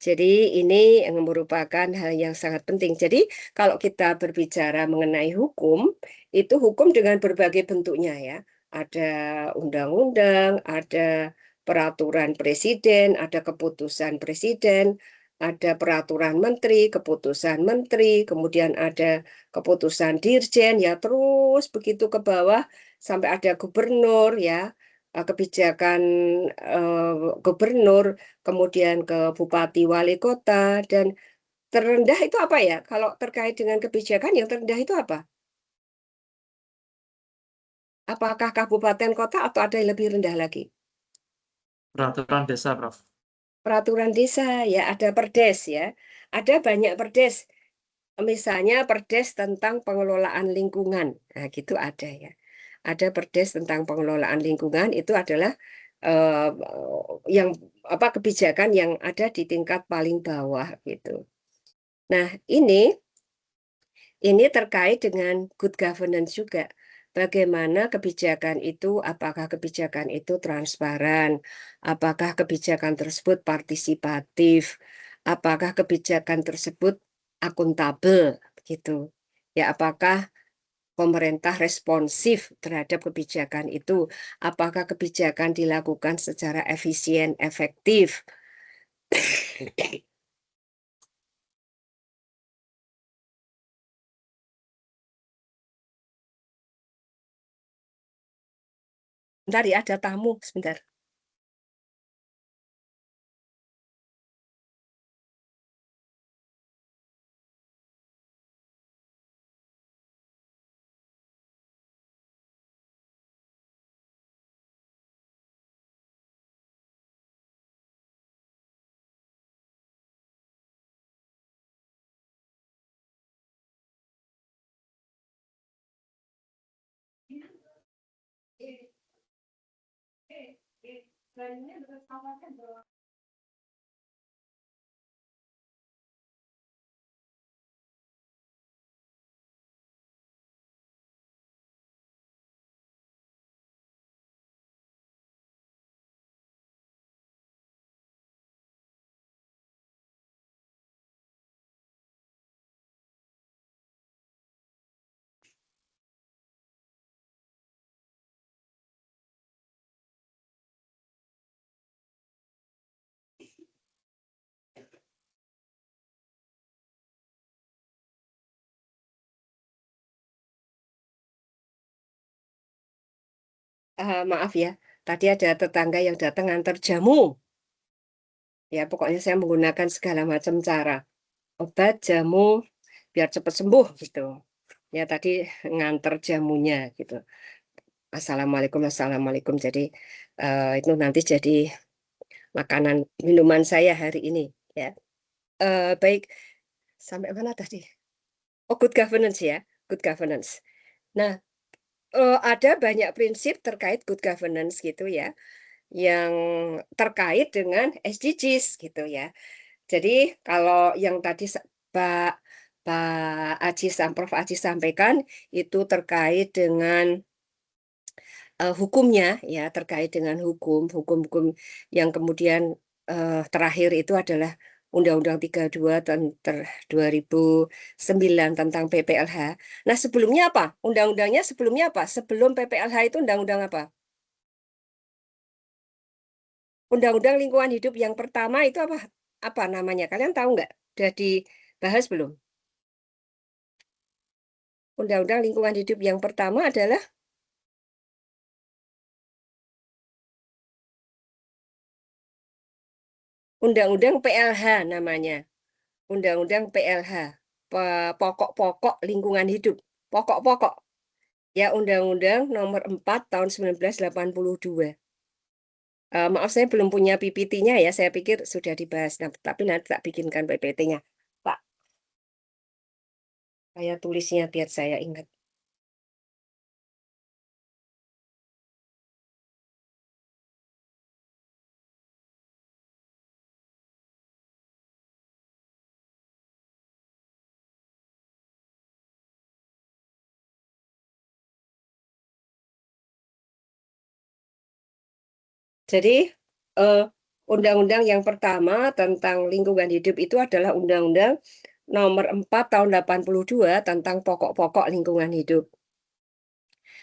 Jadi ini merupakan hal yang sangat penting. Jadi kalau kita berbicara mengenai hukum, itu hukum dengan berbagai bentuknya ya. Ada undang-undang, ada peraturan presiden, ada keputusan presiden, ada peraturan menteri, keputusan menteri, kemudian ada keputusan dirjen, ya terus begitu ke bawah sampai ada gubernur ya, kebijakan gubernur, kemudian ke bupati wali kota, dan terendah itu apa ya? Kalau terkait dengan kebijakan yang terendah itu apa? Apakah kabupaten kota atau ada yang lebih rendah lagi? Peraturan desa, Prof. Peraturan desa ya, ada perdes ya. Ada banyak perdes. Misalnya perdes tentang pengelolaan lingkungan. Nah, gitu ada ya. Ada perdes tentang pengelolaan lingkungan, itu adalah eh, yang apa kebijakan yang ada di tingkat paling bawah gitu. Nah, ini terkait dengan good governance juga. Bagaimana kebijakan itu, apakah kebijakan itu transparan, apakah kebijakan tersebut partisipatif, apakah kebijakan tersebut akuntabel, gitu. Ya, apakah pemerintah responsif terhadap kebijakan itu, apakah kebijakan dilakukan secara efisien, efektif. Bentar ya, ada tamu, sebentar. Maaf ya, tadi ada tetangga yang datang ngantar jamu. Ya, pokoknya saya menggunakan segala macam cara. Obat, jamu, biar cepat sembuh gitu. Ya, tadi ngantar jamunya gitu. Assalamualaikum, Assalamualaikum. Jadi, itu nanti jadi makanan minuman saya hari ini. Ya, baik. Sampai mana tadi? Oh, good governance ya. Good governance. Nah, ada banyak prinsip terkait good governance gitu ya, yang terkait dengan SDGs gitu ya. Jadi kalau yang tadi Pak Pak Aji, Prof. Aji sampaikan itu terkait dengan hukumnya ya, terkait dengan hukum-hukum yang kemudian terakhir itu adalah Undang-Undang 32 2009 tentang PPLH. Nah, sebelumnya apa? Undang-undangnya sebelumnya apa? Sebelum PPLH itu undang-undang apa? Undang-undang lingkungan hidup yang pertama itu apa? Apa namanya? Kalian tahu nggak? Sudah dibahas belum? Undang-undang lingkungan hidup yang pertama adalah Undang-undang PLH namanya. Undang-undang PLH. Pokok-pokok lingkungan hidup. Pokok-pokok. Ya, Undang-Undang nomor 4 tahun 1982. Maaf, saya belum punya PPT-nya ya. Saya pikir sudah dibahas. Nah, tapi nanti tak bikinkan PPT-nya. Pak, saya tulisnya biar saya ingat. Jadi, undang-undang yang pertama tentang lingkungan hidup itu adalah Undang-Undang Nomor 4 tahun 82 tentang pokok-pokok lingkungan hidup.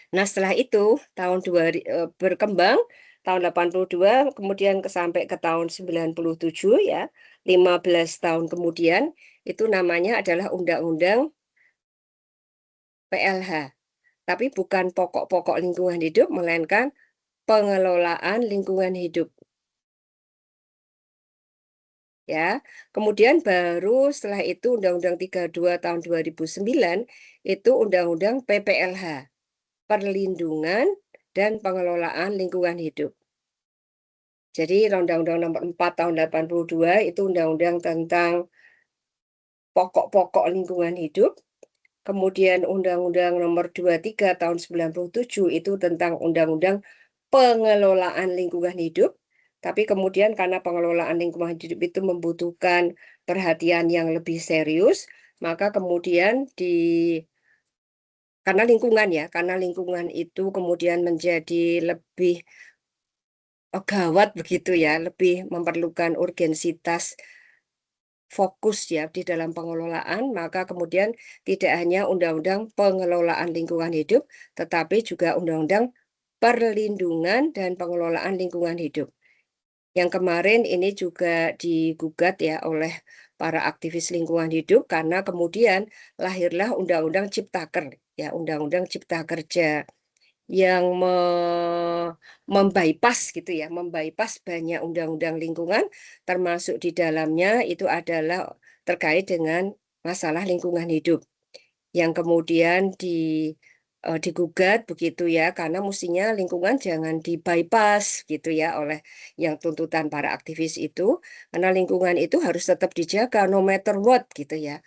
Nah, setelah itu berkembang tahun 82 kemudian sampai ke tahun 97 ya, 15 tahun kemudian itu namanya adalah Undang-Undang PLH. Tapi bukan pokok-pokok lingkungan hidup melainkan pengelolaan lingkungan hidup. Ya, kemudian baru setelah itu Undang-Undang 32 tahun 2009 itu Undang-Undang PPLH, Perlindungan dan Pengelolaan Lingkungan Hidup. Jadi Undang-Undang Nomor 4 tahun 82 itu undang-undang tentang pokok-pokok lingkungan hidup. Kemudian Undang-Undang Nomor 23 tahun 97 itu tentang Undang-Undang Pengelolaan Lingkungan Hidup. Tapi kemudian karena pengelolaan lingkungan hidup itu membutuhkan perhatian yang lebih serius, maka kemudian karena lingkungan itu kemudian menjadi lebih gawat begitu ya, lebih memerlukan urgensitas fokus ya di dalam pengelolaan, maka kemudian tidak hanya Undang-Undang Pengelolaan Lingkungan Hidup, tetapi juga Undang-Undang Perlindungan dan Pengelolaan Lingkungan Hidup. Yang kemarin ini juga digugat ya oleh para aktivis lingkungan hidup karena kemudian lahirlah Undang-Undang Ciptaker, ya Undang-Undang Cipta Kerja yang membypass gitu ya, membypass banyak undang-undang lingkungan, termasuk di dalamnya itu adalah terkait dengan masalah lingkungan hidup yang kemudian digugat begitu ya, karena mestinya lingkungan jangan di-bypass gitu ya oleh yang tuntutan para aktivis itu, karena lingkungan itu harus tetap dijaga no matter what gitu ya.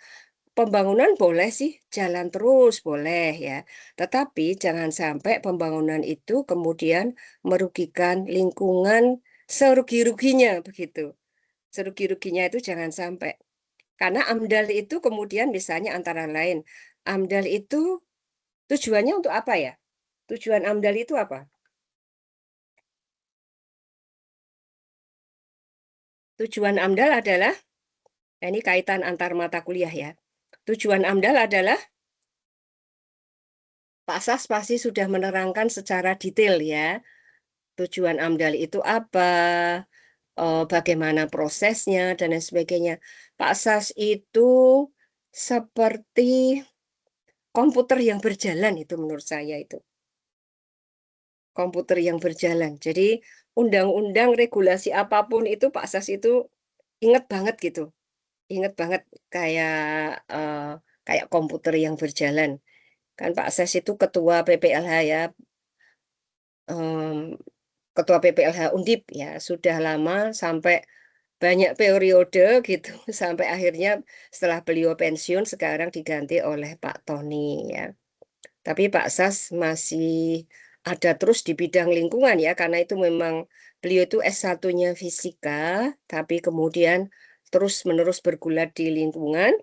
Pembangunan boleh sih jalan terus boleh ya, tetapi jangan sampai pembangunan itu kemudian merugikan lingkungan serugi-ruginya begitu. Serugi-ruginya itu jangan sampai. Karena AMDAL itu kemudian misalnya antara lain, AMDAL itu tujuannya untuk apa ya? Tujuan AMDAL itu apa? Tujuan AMDAL adalah, ini kaitan antar mata kuliah ya. Tujuan AMDAL adalah, Pak Sas pasti sudah menerangkan secara detail ya. Tujuan AMDAL itu apa, bagaimana prosesnya, dan lain sebagainya. Pak Sas itu seperti komputer yang berjalan itu menurut saya itu. Komputer yang berjalan. Jadi undang-undang regulasi apapun itu Pak Sas itu ingat banget gitu. Ingat banget kayak komputer yang berjalan. Kan Pak Sas itu ketua PPLH ya, ketua PPLH Undip ya, sudah lama sampai banyak periode gitu sampai akhirnya setelah beliau pensiun sekarang diganti oleh Pak Tony ya. Tapi Pak Sas masih ada terus di bidang lingkungan ya, karena itu memang beliau itu S1-nya fisika, tapi kemudian terus-menerus bergulat di lingkungan,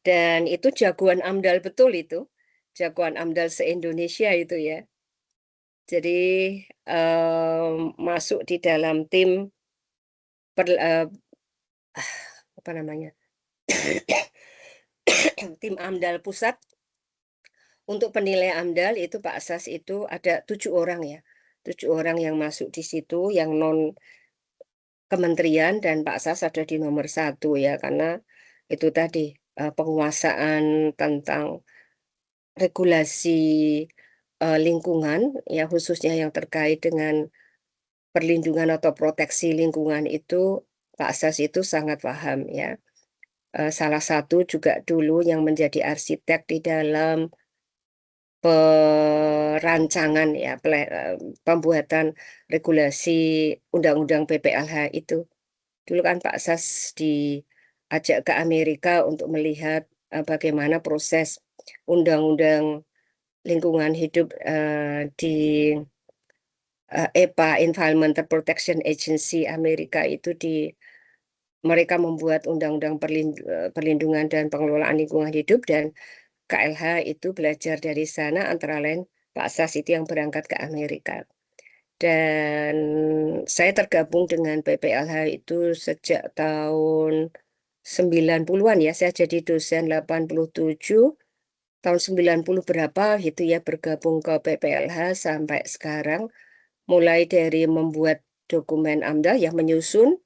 dan itu jagoan AMDAL betul itu, jagoan AMDAL se-Indonesia itu ya. Jadi masuk di dalam tim apa namanya tim AMDAL pusat. Untuk penilai AMDAL itu Pak Sas itu ada 7 orang ya, 7 orang yang masuk di situ, yang non kementerian, dan Pak Sas ada di nomor 1 ya, karena itu tadi penguasaan tentang regulasi lingkungan ya, khususnya yang terkait dengan perlindungan atau proteksi lingkungan itu Pak Sas itu sangat paham ya. Salah satu juga dulu yang menjadi arsitek di dalam perancangan ya, pembuatan regulasi Undang-Undang PPLH itu. Dulu kan Pak Sas diajak ke Amerika untuk melihat bagaimana proses Undang-Undang Lingkungan Hidup di EPA, Environmental Protection Agency Amerika itu mereka membuat Undang-Undang Perlindungan dan Pengelolaan Lingkungan Hidup, dan KLH itu belajar dari sana, antara lain Pak Sas itu yang berangkat ke Amerika. Dan saya tergabung dengan PPLH itu sejak tahun 90-an ya. Saya jadi dosen 87, tahun 90 berapa gitu ya bergabung ke PPLH sampai sekarang. Mulai dari membuat dokumen AMDAL yang menyusun,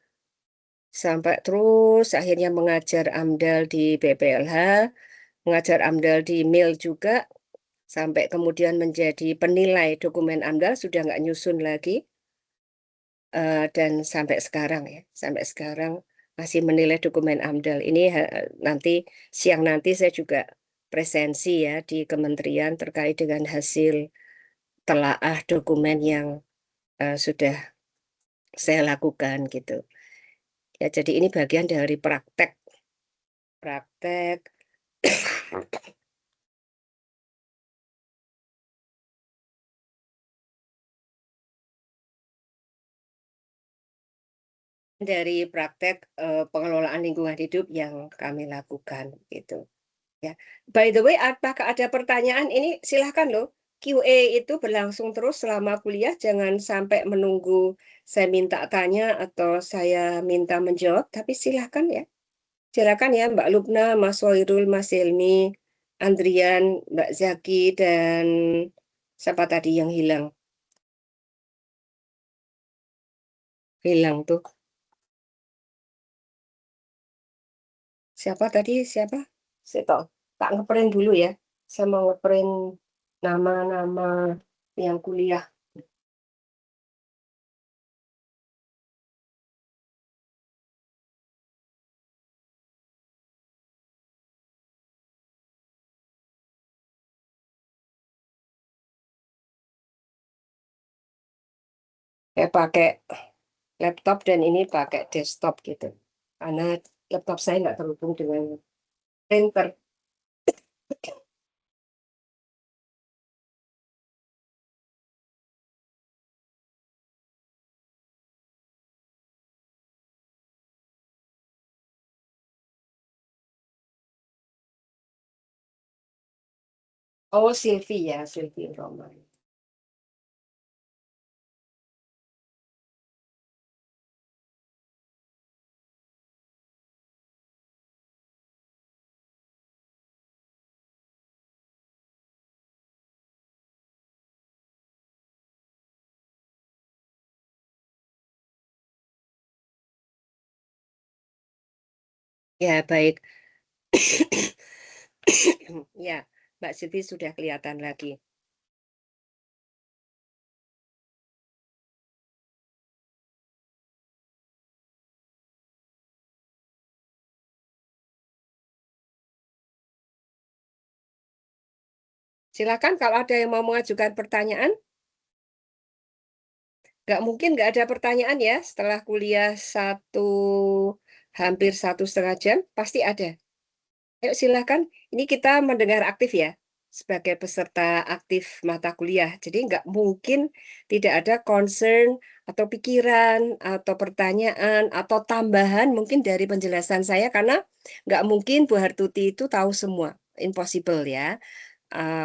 sampai terus akhirnya mengajar AMDAL di PPLH, mengajar AMDAL di MIL juga, sampai kemudian menjadi penilai dokumen AMDAL, sudah nggak nyusun lagi. Dan sampai sekarang ya, sampai sekarang masih menilai dokumen AMDAL. Ini siang nanti saya juga presensi ya di kementerian terkait dengan hasil telaah dokumen yang sudah saya lakukan gitu. Ya, jadi ini bagian dari praktek dari praktek pengelolaan lingkungan hidup yang kami lakukan gitu. Ya, by the way, apakah ada pertanyaan? Ini silahkan loh. QA itu berlangsung terus selama kuliah, jangan sampai menunggu saya minta tanya atau saya minta menjawab, tapi silahkan ya. Silakan ya Mbak Lubna, Mas Wairul, Mas Helmi, Andrian, Mbak Zaki, dan siapa tadi yang hilang? Hilang tuh. Siapa tadi? Siapa? Saya tahu. Tak ngeprint dulu ya. Saya mau ngeprint nama-nama yang kuliah. Saya pakai laptop dan ini pakai desktop gitu. Karena laptop saya nggak terhubung dengan printer. Oh, Silvi ya, Silvi Roman. Ya, baik. Ya, Mbak Silvi sudah kelihatan lagi. Silakan kalau ada yang mau mengajukan pertanyaan. Nggak mungkin nggak ada pertanyaan ya setelah kuliah hampir 1,5 jam, pasti ada. Ayo silakan, ini kita mendengar aktif ya, sebagai peserta aktif mata kuliah. Jadi nggak mungkin tidak ada concern atau pikiran atau pertanyaan atau tambahan mungkin dari penjelasan saya, karena nggak mungkin Bu Hartuti itu tahu semua, impossible ya.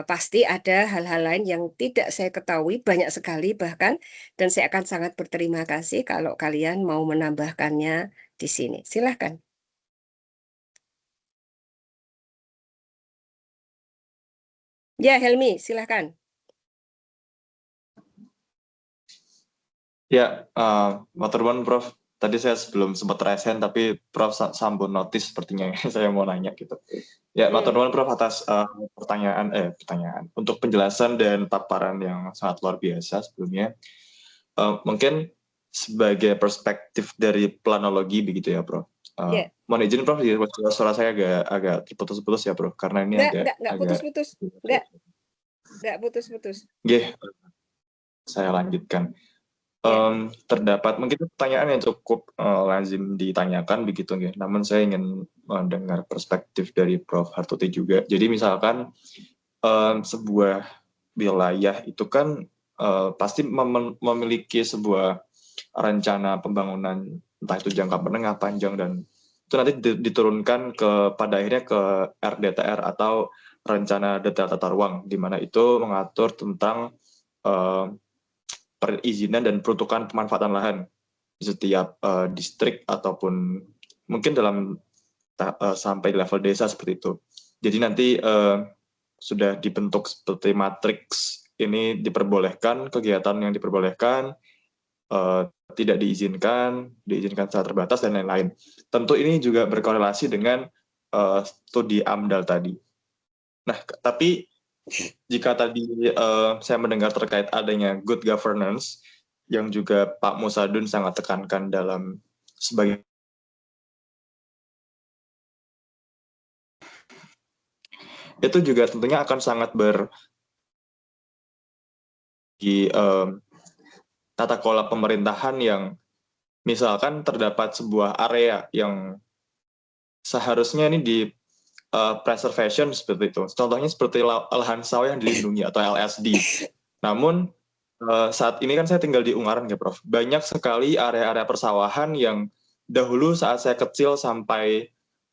Pasti ada hal-hal lain yang tidak saya ketahui, banyak sekali bahkan, dan saya akan sangat berterima kasih kalau kalian mau menambahkannya di sini. Silahkan. Ya, Helmi, silahkan. Ya, Maturnuwun Prof. Tadi saya sebelum sempat resen, tapi Prof sambung notis sepertinya saya mau nanya gitu. Ya, Maturnuwun Prof atas pertanyaan. Untuk penjelasan dan paparan yang sangat luar biasa sebelumnya. Mungkin sebagai perspektif dari planologi begitu ya, Prof. Mohon izin Prof, suara saya agak terputus-putus ya, Prof, karena ini nggak putus-putus. Nggak putus-putus. Oke, saya lanjutkan. Terdapat mungkin pertanyaan yang cukup lazim ditanyakan begitu ya. Namun saya ingin mendengar perspektif dari Prof Hartuti juga. Jadi misalkan sebuah wilayah itu kan pasti memiliki sebuah rencana pembangunan, entah itu jangka menengah, panjang, dan itu nanti diturunkan pada akhirnya ke RDTR atau rencana detail tata ruang, di mana itu mengatur tentang perizinan dan peruntukan pemanfaatan lahan di setiap distrik ataupun mungkin dalam sampai level desa seperti itu. Jadi nanti sudah dibentuk seperti matriks, ini diperbolehkan, kegiatan yang diperbolehkan, tidak diizinkan secara terbatas, dan lain-lain. Tentu ini juga berkorelasi dengan studi AMDAL tadi. Nah, tapi jika tadi saya mendengar terkait adanya good governance, yang juga Pak Musadun sangat tekankan dalam sebagai itu juga tentunya akan sangat tata kelola pemerintahan yang misalkan terdapat sebuah area yang seharusnya ini di preservation seperti itu. Contohnya seperti lahan sawah yang dilindungi atau LSD. Namun saat ini kan saya tinggal di Ungaran ya Prof. Banyak sekali area-area persawahan yang dahulu saat saya kecil sampai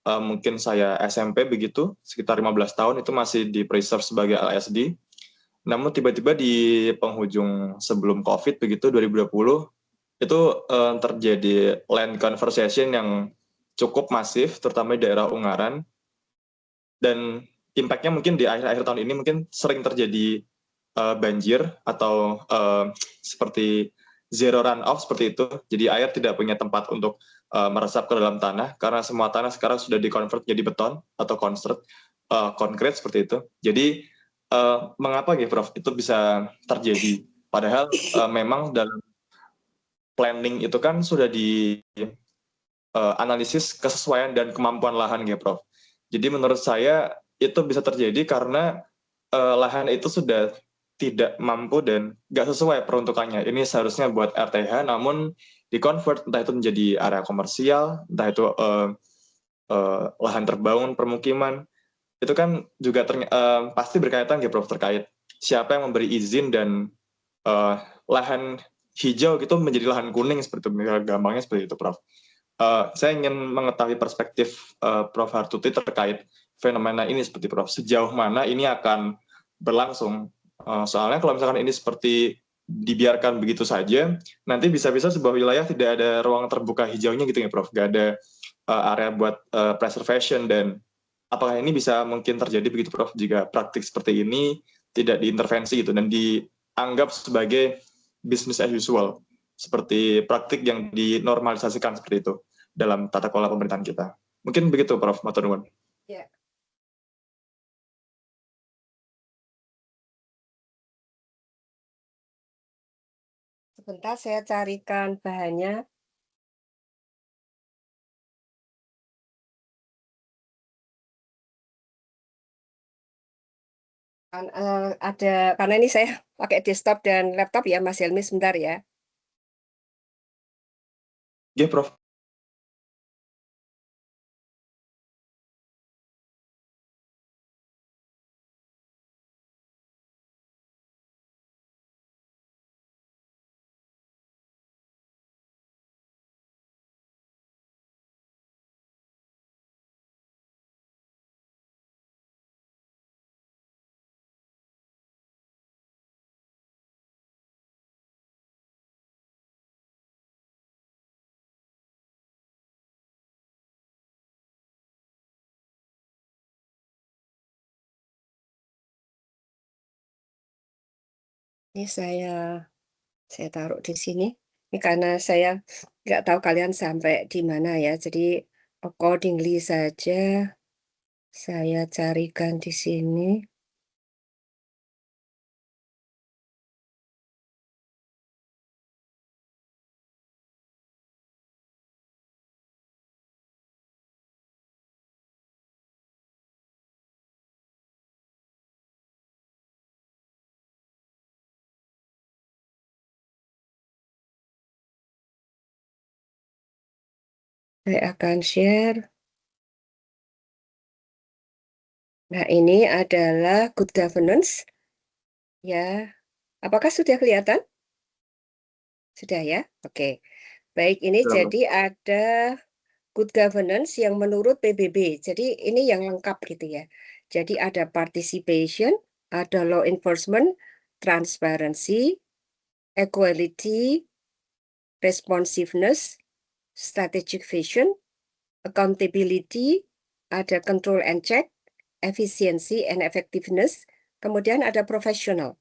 mungkin saya SMP begitu, sekitar 15 tahun itu masih di preserve sebagai LSD. Namun tiba-tiba di penghujung sebelum COVID begitu 2020 itu terjadi land conversation yang cukup masif, terutama di daerah Ungaran. Dan impact-nya mungkin di akhir-akhir tahun ini mungkin sering terjadi banjir atau seperti zero runoff seperti itu. Jadi air tidak punya tempat untuk meresap ke dalam tanah karena semua tanah sekarang sudah dikonvert jadi beton atau konkret seperti itu. Jadi mengapa gitu Prof itu bisa terjadi? Padahal memang dalam planning itu kan sudah di analisis kesesuaian dan kemampuan lahan ya Prof. Jadi menurut saya itu bisa terjadi karena lahan itu sudah tidak mampu dan nggak sesuai peruntukannya. Ini seharusnya buat RTH, namun di-convert entah itu menjadi area komersial, entah itu lahan terbangun, permukiman. Itu kan juga pasti berkaitan ya Prof, terkait siapa yang memberi izin dan lahan hijau gitu menjadi lahan kuning seperti itu, gampangnya seperti itu Prof. Saya ingin mengetahui perspektif Prof Hartuti terkait fenomena ini seperti Prof. Sejauh mana ini akan berlangsung? Soalnya kalau misalkan ini seperti dibiarkan begitu saja, nanti bisa-bisa sebuah wilayah tidak ada ruang terbuka hijaunya gitu ya Prof. Gak ada area buat preservation, dan apakah ini bisa mungkin terjadi begitu Prof jika praktik seperti ini tidak diintervensi gitu dan dianggap sebagai business as usual, seperti praktik yang dinormalisasikan seperti itu dalam tata kelola pemerintahan kita. Mungkin begitu Prof. Matur nuwun. Ya. Sebentar saya carikan bahannya. Ada, karena ini saya pakai desktop dan laptop ya Mas Helmi, sebentar ya. Ya Prof. Ini saya taruh di sini. Ini karena saya nggak tahu kalian sampai di mana ya. Jadi accordingly saja saya carikan di sini. Saya akan share. Nah, ini adalah good governance. Ya, apakah sudah kelihatan? Sudah ya? Oke. Baik, ini Sudah, jadi ada good governance yang menurut PBB. Jadi ini yang lengkap gitu ya. Jadi ada participation, ada law enforcement, transparency, equality, responsiveness, strategic vision, accountability, ada control and check, efficiency and effectiveness, kemudian ada professional.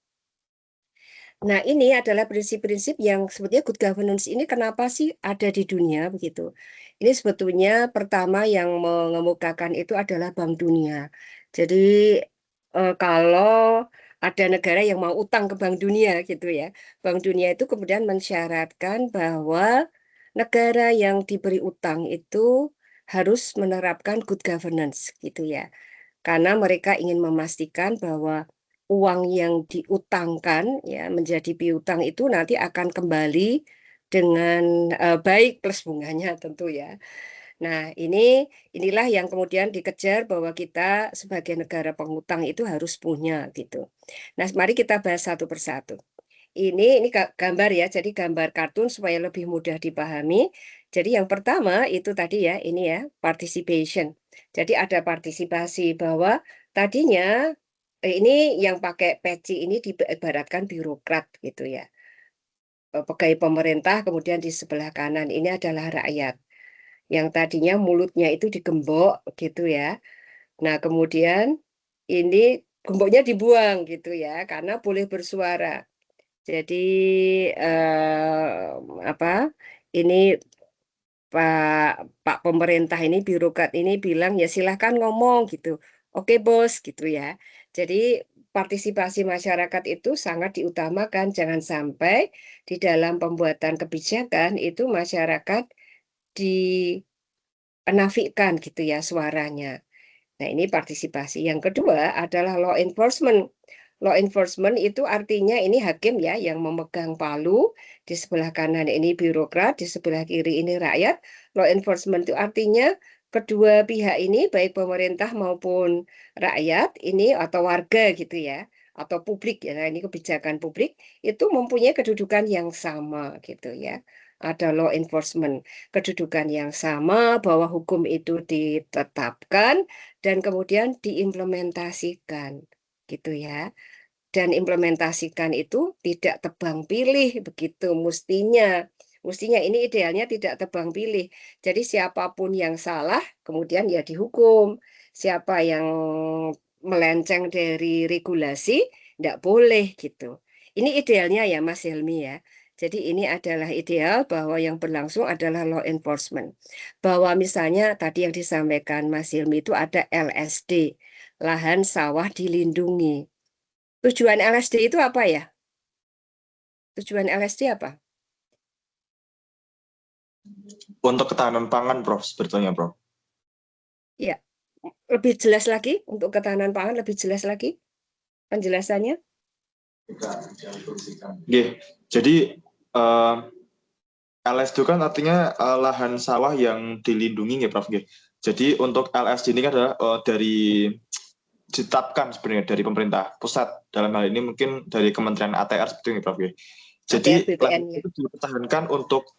Nah, ini adalah prinsip-prinsip yang sebetulnya good governance ini kenapa sih ada di dunia begitu. Ini sebetulnya pertama yang mengemukakan itu adalah Bank Dunia. Jadi kalau ada negara yang mau utang ke Bank Dunia gitu ya, Bank Dunia itu kemudian mensyaratkan bahwa negara yang diberi utang itu harus menerapkan good governance gitu ya. Karena mereka ingin memastikan bahwa uang yang diutangkan ya menjadi piutang itu nanti akan kembali dengan baik plus bunganya tentu ya. Nah, inilah yang kemudian dikejar bahwa kita sebagai negara pengutang itu harus punya gitu. Nah, mari kita bahas satu persatu. Ini gambar ya, jadi gambar kartun supaya lebih mudah dipahami. Jadi yang pertama itu tadi ya, ini ya, participation. Jadi ada partisipasi bahwa tadinya ini yang pakai peci ini diibaratkan birokrat gitu ya. Pegawai pemerintah kemudian di sebelah kanan ini adalah rakyat. Yang tadinya mulutnya itu digembok gitu ya. Nah, kemudian ini gemboknya dibuang gitu ya, karena boleh bersuara. Jadi apa? Ini Pak pemerintah ini birokrat ini bilang ya silahkan ngomong gitu. Oke bos gitu ya. Jadi partisipasi masyarakat itu sangat diutamakan. Jangan sampai di dalam pembuatan kebijakan itu masyarakat dinafikan gitu ya suaranya. Nah, ini partisipasi. Yang kedua adalah law enforcement. Law enforcement itu artinya ini hakim ya yang memegang palu, di sebelah kanan ini birokrat, di sebelah kiri ini rakyat. Law enforcement itu artinya kedua pihak ini baik pemerintah maupun rakyat ini atau warga gitu ya, atau publik ya. Nah, ini kebijakan publik itu mempunyai kedudukan yang sama gitu ya. Ada law enforcement, kedudukan yang sama bahwa hukum itu ditetapkan dan kemudian diimplementasikan gitu ya. Dan implementasikan itu tidak tebang pilih begitu mestinya. Mestinya ini idealnya tidak tebang pilih. Jadi siapapun yang salah kemudian ya dihukum. Siapa yang melenceng dari regulasi tidak boleh gitu. Ini idealnya ya Mas Helmi ya. Jadi ini adalah ideal bahwa yang berlangsung adalah law enforcement. Bahwa misalnya tadi yang disampaikan Mas Hilmi itu ada LSD, lahan sawah dilindungi. Tujuan LSD itu apa ya? Tujuan LSD apa? Untuk ketahanan pangan, Prof, sebetulnya, Prof. Ya, lebih jelas lagi untuk ketahanan pangan, lebih jelas lagi penjelasannya. Jadi LSD kan artinya lahan sawah yang dilindungi ya, Prof. Jadi untuk LSD ini kan adalah dari ditetapkan sebenarnya dari pemerintah pusat, dalam hal ini mungkin dari Kementerian ATR seperti ini, Prof. Jadi lahan itu dipertahankan untuk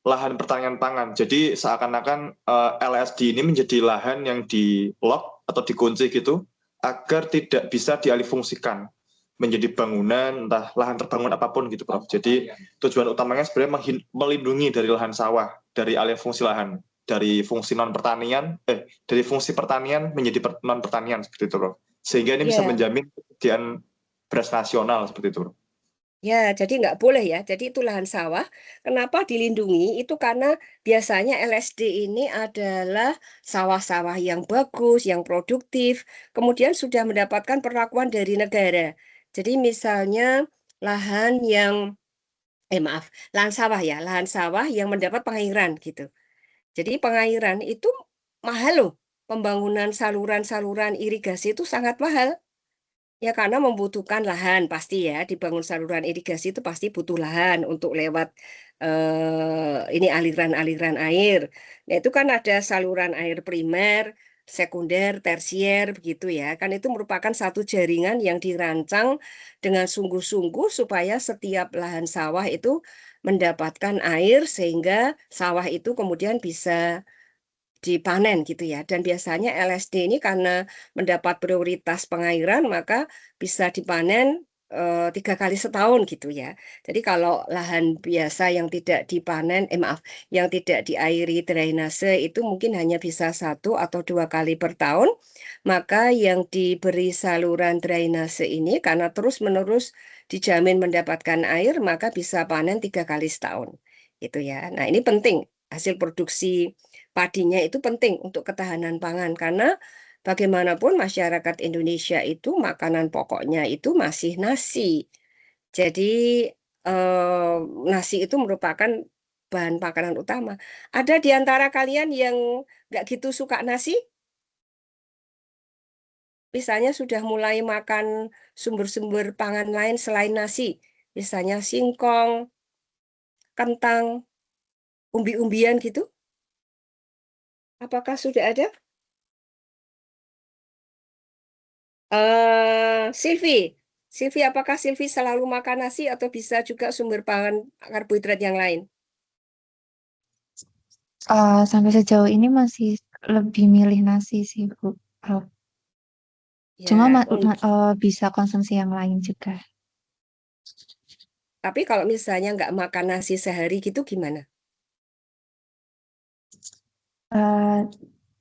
lahan pertanian pangan. Jadi seakan-akan LSD ini menjadi lahan yang di-lock atau dikunci gitu agar tidak bisa dialihfungsikan menjadi bangunan, entah lahan terbangun apapun gitu, Prof. Jadi tujuan utamanya sebenarnya melindungi dari lahan sawah, dari alih fungsi lahan, dari fungsi non pertanian, dari fungsi pertanian menjadi non pertanian seperti itu, Prof. Sehingga ini bisa menjamin kesediaan beras nasional seperti itu, Prof. Ya, jadi nggak boleh ya. Jadi itu lahan sawah. Kenapa dilindungi? Itu karena biasanya LSD ini adalah sawah-sawah yang bagus, yang produktif, kemudian sudah mendapatkan perlakuan dari negara. Jadi misalnya lahan yang, lahan sawah ya, lahan sawah yang mendapat pengairan gitu. Jadi pengairan itu mahal loh. Pembangunan saluran-saluran irigasi itu sangat mahal. Ya karena membutuhkan lahan pasti ya, dibangun saluran irigasi itu pasti butuh lahan untuk lewat ini aliran-aliran air. Nah itu kan ada saluran air primer, sekunder, tersier begitu ya. Kan itu merupakan satu jaringan yang dirancang dengan sungguh-sungguh supaya setiap lahan sawah itu mendapatkan air sehingga sawah itu kemudian bisa dipanen gitu ya. Dan biasanya LSD ini karena mendapat prioritas pengairan maka bisa dipanen 3 kali setahun gitu ya. Jadi kalau lahan biasa yang tidak dipanen, maaf, yang tidak diairi drainase itu mungkin hanya bisa 1 atau 2 kali per tahun, maka yang diberi saluran drainase ini karena terus-menerus dijamin mendapatkan air, maka bisa panen 3 kali setahun. Gitu ya. Nah, ini penting. Hasil produksi padinya itu penting untuk ketahanan pangan karena bagaimanapun masyarakat Indonesia itu makanan pokoknya itu masih nasi. Jadi nasi itu merupakan bahan makanan utama. Ada di antara kalian yang nggak gitu suka nasi? Misalnya sudah mulai makan sumber-sumber pangan lain selain nasi. Misalnya singkong, kentang, umbi-umbian gitu. Apakah sudah ada? Silvi, apakah Silvi selalu makan nasi atau bisa juga sumber pangan karbohidrat yang lain? Sampai sejauh ini masih lebih milih nasi sih, Bu. Cuma Ya, bisa konsumsi yang lain juga. tapi kalau misalnya nggak makan nasi sehari gitu gimana?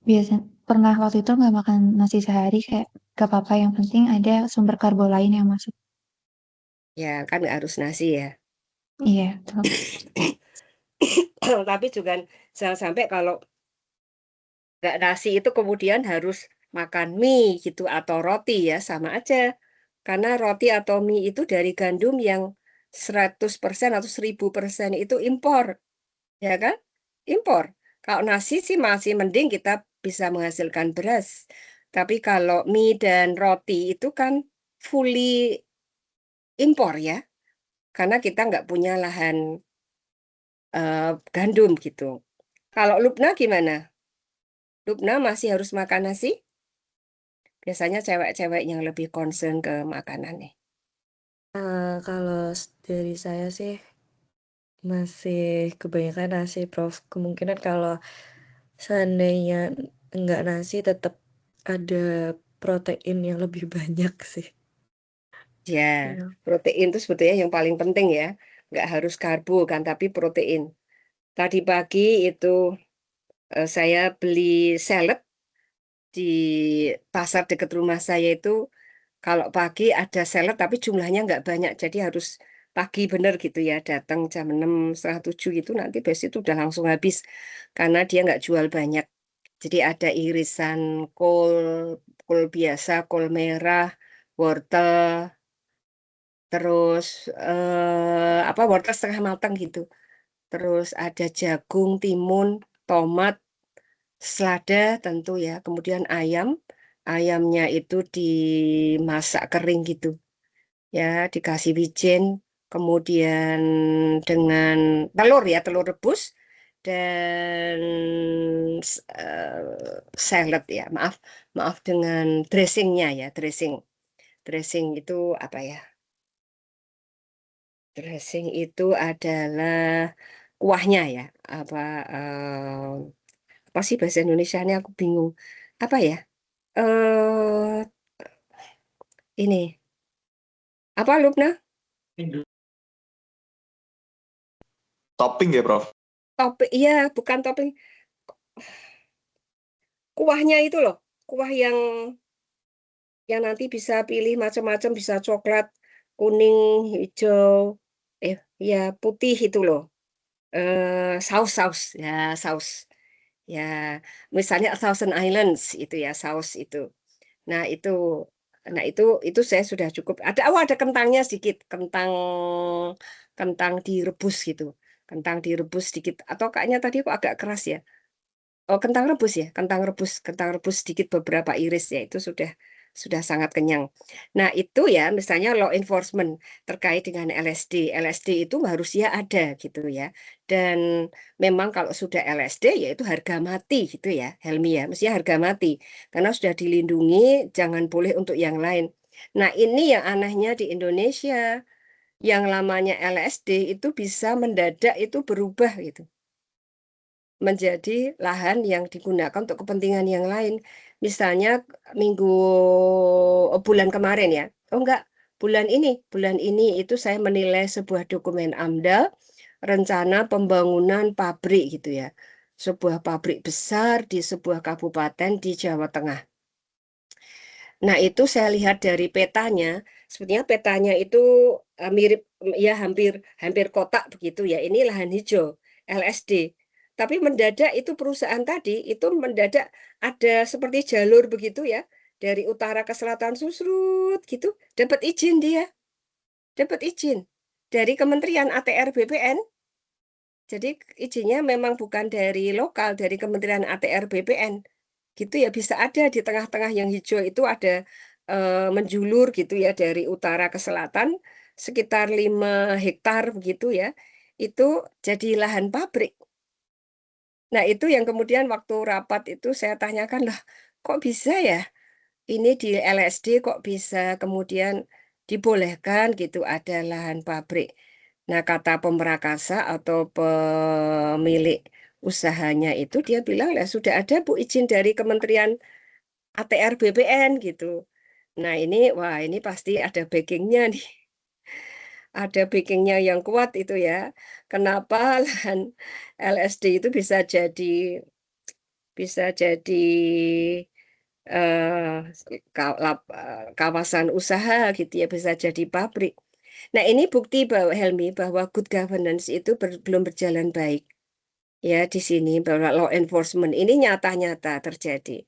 Biasanya pernah waktu itu nggak makan nasi sehari kayak gak apa-apa yang penting ada sumber karbo lain yang masuk. Ya, kan nggak harus nasi ya. Iya, betul. Tapi juga jangan sampai kalau nggak nasi itu kemudian harus makan mie gitu atau roti ya, sama aja. Karena roti atau mie itu dari gandum yang 100% atau 1000% itu impor, ya kan? Impor. Kalau nasi sih masih mending kita bisa menghasilkan beras. Tapi kalau mie dan roti itu kan fully impor ya, karena kita nggak punya lahan gandum gitu. Kalau Lubna gimana? Lubna masih harus makan nasi? Biasanya cewek-cewek yang lebih concern ke makanan nih. Kalau dari saya sih masih kebanyakan nasi, Prof. Kemungkinan kalau seandainya enggak nasi tetap ada protein yang lebih banyak sih. Ya, Iya. protein itu sebetulnya yang paling penting ya. Nggak harus karbo kan, tapi protein. Tadi pagi itu saya beli salad di pasar dekat rumah saya itu. Kalau pagi ada salad tapi jumlahnya nggak banyak. Jadi harus pagi bener gitu ya. Datang jam 6, setengah 7 gitu. Nanti besok itu udah langsung habis. Karena dia nggak jual banyak. Jadi ada irisan kol, kol biasa, kol merah, wortel, terus apa wortel setengah matang gitu. Terus ada jagung, timun, tomat, selada tentu ya. Kemudian ayam, ayamnya itu dimasak kering gitu. Ya, dikasih wijen, kemudian dengan telur ya, telur rebus dan salad ya, maaf dengan dressingnya ya, dressing itu apa ya? Dressing itu adalah kuahnya ya, apa apa sih bahasa Indonesianya aku bingung. Apa ya? Ini apa Lubna? Topping ya, Prof? Topping, iya bukan topping, kuahnya itu loh, kuah yang nanti bisa pilih macam-macam, bisa coklat, kuning, hijau, ya putih itu loh. Saus-saus, ya saus. Ya, misalnya Thousand Islands itu ya saus itu. Nah, itu saya sudah cukup. Ada kentangnya sedikit, kentang kentang direbus gitu. Kentang direbus sedikit atau kayaknya tadi kok agak keras ya. Oh, kentang rebus sedikit beberapa iris ya itu sudah sangat kenyang. Nah, itu ya misalnya law enforcement terkait dengan LSD. LSD itu harusnya ada gitu ya. Dan memang kalau sudah LSD ya itu harga mati gitu ya, Helmi ya. Mestinya harga mati karena sudah dilindungi, jangan boleh untuk yang lain. Nah, ini yang anehnya di Indonesia, yang lamanya LSD itu bisa mendadak itu berubah gitu menjadi lahan yang digunakan untuk kepentingan yang lain. Misalnya bulan kemarin ya. Oh bulan ini itu saya menilai sebuah dokumen AMDAL, rencana pembangunan pabrik gitu ya. Sebuah pabrik besar di sebuah kabupaten di Jawa Tengah. Nah, itu saya lihat dari petanya, sebetulnya petanya itu mirip ya hampir kotak begitu ya. Ini lahan hijau, LSD. Tapi mendadak itu perusahaan tadi itu mendadak ada seperti jalur begitu ya, dari utara ke selatan susrut gitu, dapat izin dia, dapat izin dari Kementerian ATR BPN. Jadi izinnya memang bukan dari lokal, dari Kementerian ATR BPN. Gitu ya, bisa ada di tengah-tengah yang hijau itu ada menjulur gitu ya dari utara ke selatan sekitar 5 hektar begitu ya. Itu jadi lahan pabrik. Nah, itu yang kemudian waktu rapat itu saya tanyakan lah, kok bisa ya? Ini di LSD kok bisa kemudian dibolehkan gitu ada lahan pabrik. Nah, kata pemrakasa atau pemilik usahanya itu dia bilang lah sudah ada Bu izin dari Kementerian ATR BPN gitu. Nah, wah ini pasti ada backingnya nih. Ada backingnya yang kuat itu ya. Kenapa lahan LSD itu bisa jadi eh, kawasan usaha gitu ya, bisa jadi pabrik. Nah, ini bukti bahwa Helmi bahwa good governance itu belum berjalan baik ya di sini, bahwa law enforcement ini nyata-nyata terjadi.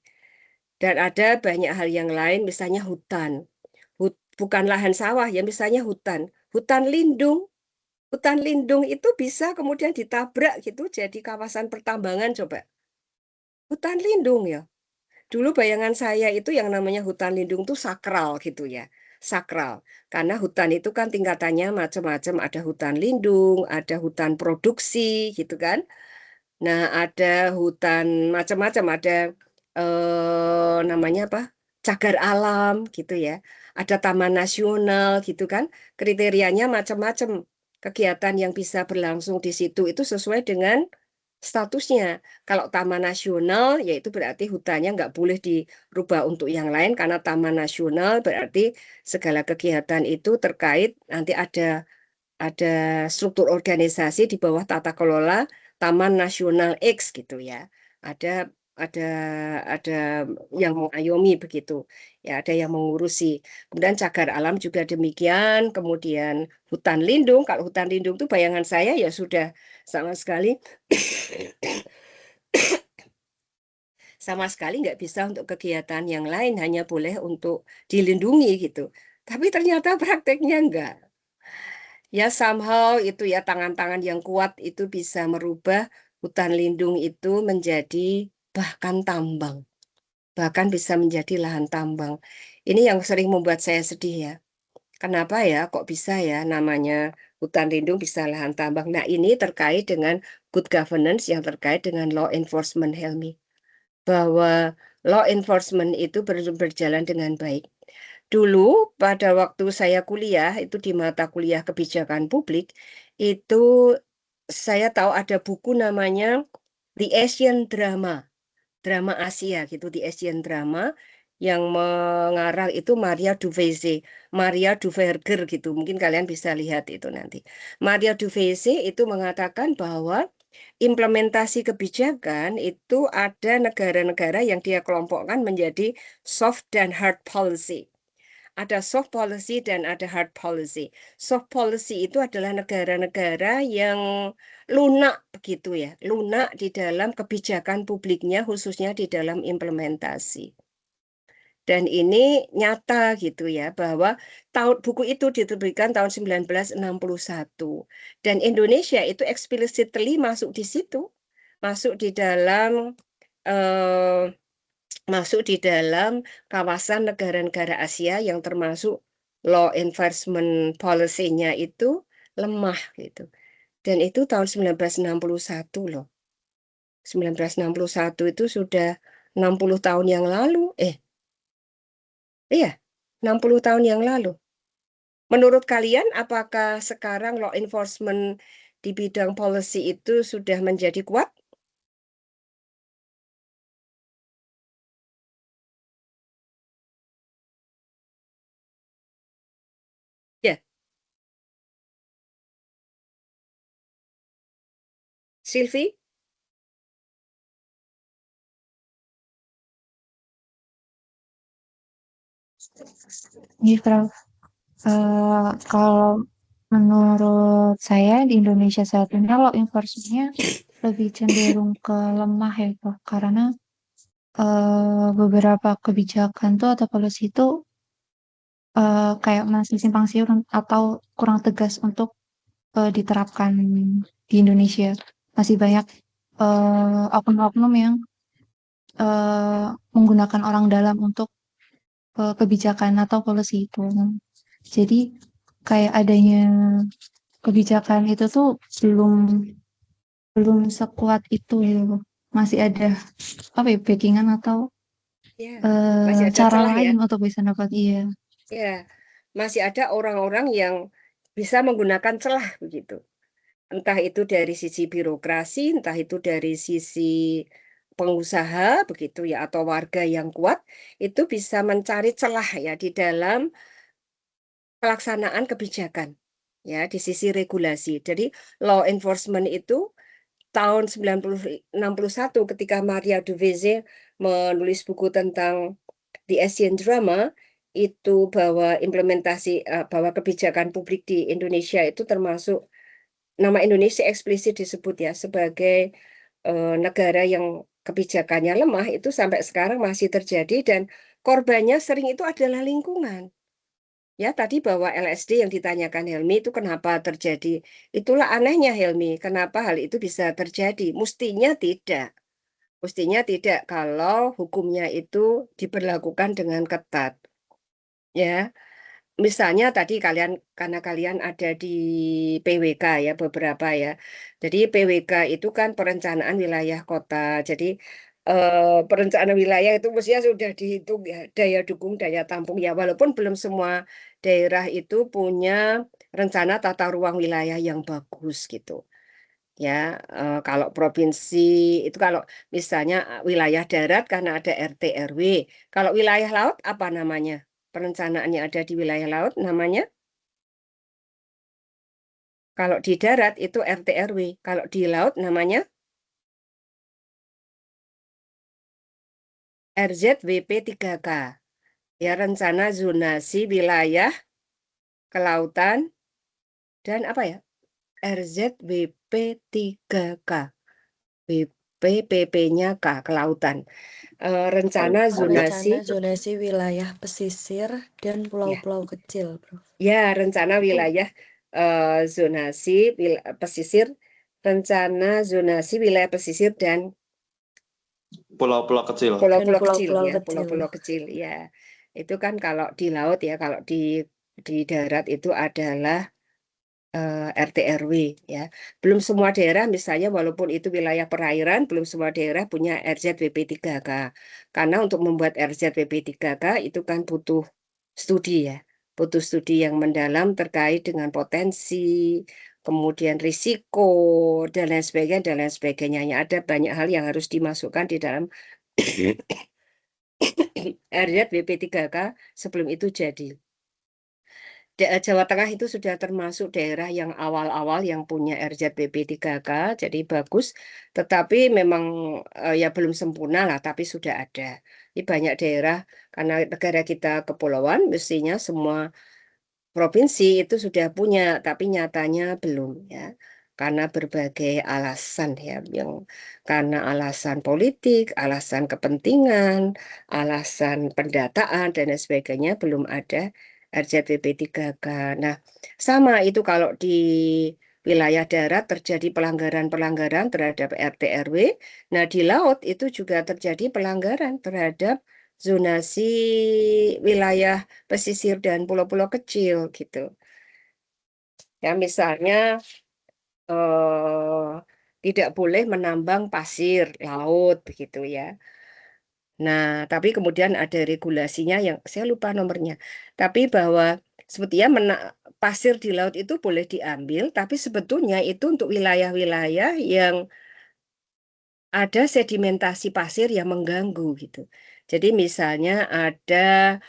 Dan ada banyak hal yang lain, misalnya hutan. Bukan lahan sawah ya, misalnya hutan. Hutan lindung. Hutan lindung itu bisa kemudian ditabrak gitu jadi kawasan pertambangan coba. Hutan lindung ya. Dulu bayangan saya itu yang namanya hutan lindung tuh sakral gitu ya. Sakral. Karena hutan itu kan tingkatannya macam-macam. Ada hutan lindung, ada hutan produksi gitu kan. Nah, ada hutan macam-macam. Ada namanya apa? Cagar alam gitu ya. Ada taman nasional gitu kan. Kriterianya macam-macam. Kegiatan yang bisa berlangsung di situ itu sesuai dengan statusnya. Kalau taman nasional, yaitu berarti hutannya nggak boleh dirubah untuk yang lain, karena taman nasional berarti segala kegiatan itu terkait nanti ada struktur organisasi di bawah tata kelola Taman Nasional X gitu ya. Ada ada ada yang mengayomi begitu. Ya, ada yang mengurusi. Kemudian cagar alam juga demikian, kemudian hutan lindung. Kalau hutan lindung itu bayangan saya ya sudah sama sekali sama sekali nggak bisa untuk kegiatan yang lain, hanya boleh untuk dilindungi gitu. Tapi ternyata prakteknya enggak. Ya somehow itu ya tangan-tangan yang kuat itu bisa merubah hutan lindung itu menjadi bahkan tambang. Bahkan bisa menjadi lahan tambang. Ini yang sering membuat saya sedih ya. Kenapa ya kok bisa ya namanya hutan lindung bisa lahan tambang. Nah, ini terkait dengan good governance yang terkait dengan law enforcement, Helmi. Bahwa law enforcement itu berjalan dengan baik. Dulu pada waktu saya kuliah itu di mata kuliah kebijakan publik itu saya tahu ada buku namanya The Asian Drama, drama Asia gitu, The Asian Drama yang mengarang itu Maria Duveze, Maria Duverger gitu. Mungkin kalian bisa lihat itu nanti. Maria Duveze itu mengatakan bahwa implementasi kebijakan itu ada negara-negara yang dia kelompokkan menjadi soft dan hard policy. Ada soft policy dan ada hard policy. Soft policy itu adalah negara-negara yang lunak begitu ya, lunak di dalam kebijakan publiknya khususnya di dalam implementasi. Dan ini nyata gitu ya bahwa buku itu diterbitkan tahun 1961 dan Indonesia itu explicitly masuk di situ, masuk di dalam eh, masuk di dalam kawasan negara-negara Asia yang termasuk law enforcement policy-nya itu lemah gitu. Dan itu tahun 1961 loh. 1961 itu sudah 60 tahun yang lalu. Iya, 60 tahun yang lalu. Menurut kalian, apakah sekarang law enforcement di bidang policy itu sudah menjadi kuat? Silvi? Iya, Prof. Kalau menurut saya di Indonesia saat ini law enforcement-nya lebih cenderung ke lemah ya, Prof. Karena beberapa kebijakan tuh atau policy itu kayak masih simpang siur atau kurang tegas untuk diterapkan di Indonesia. Masih banyak oknum-oknum yang menggunakan orang dalam untuk kebijakan atau policy itu. Jadi kayak adanya kebijakan itu tuh belum sekuat itu gitu. Masih ada apa ya backingan atau Ya, masih ada cara celah ya. lain untuk bisa dapat iya. Ya, masih ada orang-orang yang bisa menggunakan celah begitu. Entah itu dari sisi birokrasi, entah itu dari sisi pengusaha begitu ya, atau warga yang kuat, itu bisa mencari celah ya di dalam pelaksanaan kebijakan ya di sisi regulasi. Jadi law enforcement itu tahun 1961 ketika Maria Duveze menulis buku tentang The Asian Drama itu bahwa implementasi bahwa kebijakan publik di Indonesia itu termasuk nama Indonesia eksplisit disebut ya sebagai negara yang kebijakannya lemah itu sampai sekarang masih terjadi dan korbannya sering itu adalah lingkungan. Ya, tadi bahwa LSD yang ditanyakan Helmi itu kenapa terjadi. Itulah anehnya Helmi, kenapa hal itu bisa terjadi. Mestinya tidak. Mestinya tidak kalau hukumnya itu diberlakukan dengan ketat. Ya, misalnya tadi karena kalian ada di PWK ya beberapa ya. Jadi PWK itu kan perencanaan wilayah kota. Jadi perencanaan wilayah itu mestinya sudah dihitung ya daya dukung, daya tampung ya. Walaupun belum semua daerah itu punya rencana tata ruang wilayah yang bagus gitu. Ya, kalau provinsi itu kalau misalnya wilayah darat karena ada RT RW. Kalau wilayah laut apa namanya? Perencanaannya ada di wilayah laut namanya. Kalau di darat itu RT RW. Kalau di laut namanya RZWP 3K. Ya, rencana zonasi wilayah kelautan dan apa ya? RZWP 3K. PP-nya K, kelautan. Rencana zonasi, Rencana zonasi wilayah pesisir dan ya, pulau-pulau kecil, Prof. ya rencana wilayah zonasi pesisir, rencana zonasi wilayah pesisir dan Pulau-pulau kecil. pulau-pulau kecil pulau-pulau ya, kecil. pulau-pulau kecil ya. Itu kan kalau di laut ya, kalau di darat itu adalah RT RW ya. Belum semua daerah misalnya walaupun itu wilayah perairan, belum semua daerah punya RZWP 3K. Karena untuk membuat RZWP 3K itu kan butuh studi ya. Butuh studi yang mendalam terkait dengan potensi, kemudian risiko dan lain sebagainya dan lain sebagainya. Ya, ada banyak hal yang harus dimasukkan di dalam RZWP 3K sebelum itu jadi. Jawa Tengah itu sudah termasuk daerah yang awal-awal yang punya RZBP 3K, jadi bagus. Tetapi memang ya belum sempurna lah, tapi sudah ada. Di banyak daerah, karena negara kita kepulauan, mestinya semua provinsi itu sudah punya, tapi nyatanya belum ya. Karena berbagai alasan ya, yang karena alasan politik, alasan kepentingan, alasan pendataan dan lain sebagainya belum ada RZWP 3K. Nah, sama itu kalau di wilayah darat terjadi pelanggaran-pelanggaran terhadap RT RW. Nah, di laut itu juga terjadi pelanggaran terhadap zonasi wilayah pesisir dan pulau-pulau kecil gitu. Ya, misalnya tidak boleh menambang pasir laut begitu ya. Nah, tapi kemudian ada regulasinya yang saya lupa nomornya. Tapi bahwa sebetulnya pasir di laut itu boleh diambil, tapi sebetulnya itu untuk wilayah-wilayah yang ada sedimentasi pasir yang mengganggu gitu. Jadi misalnya ada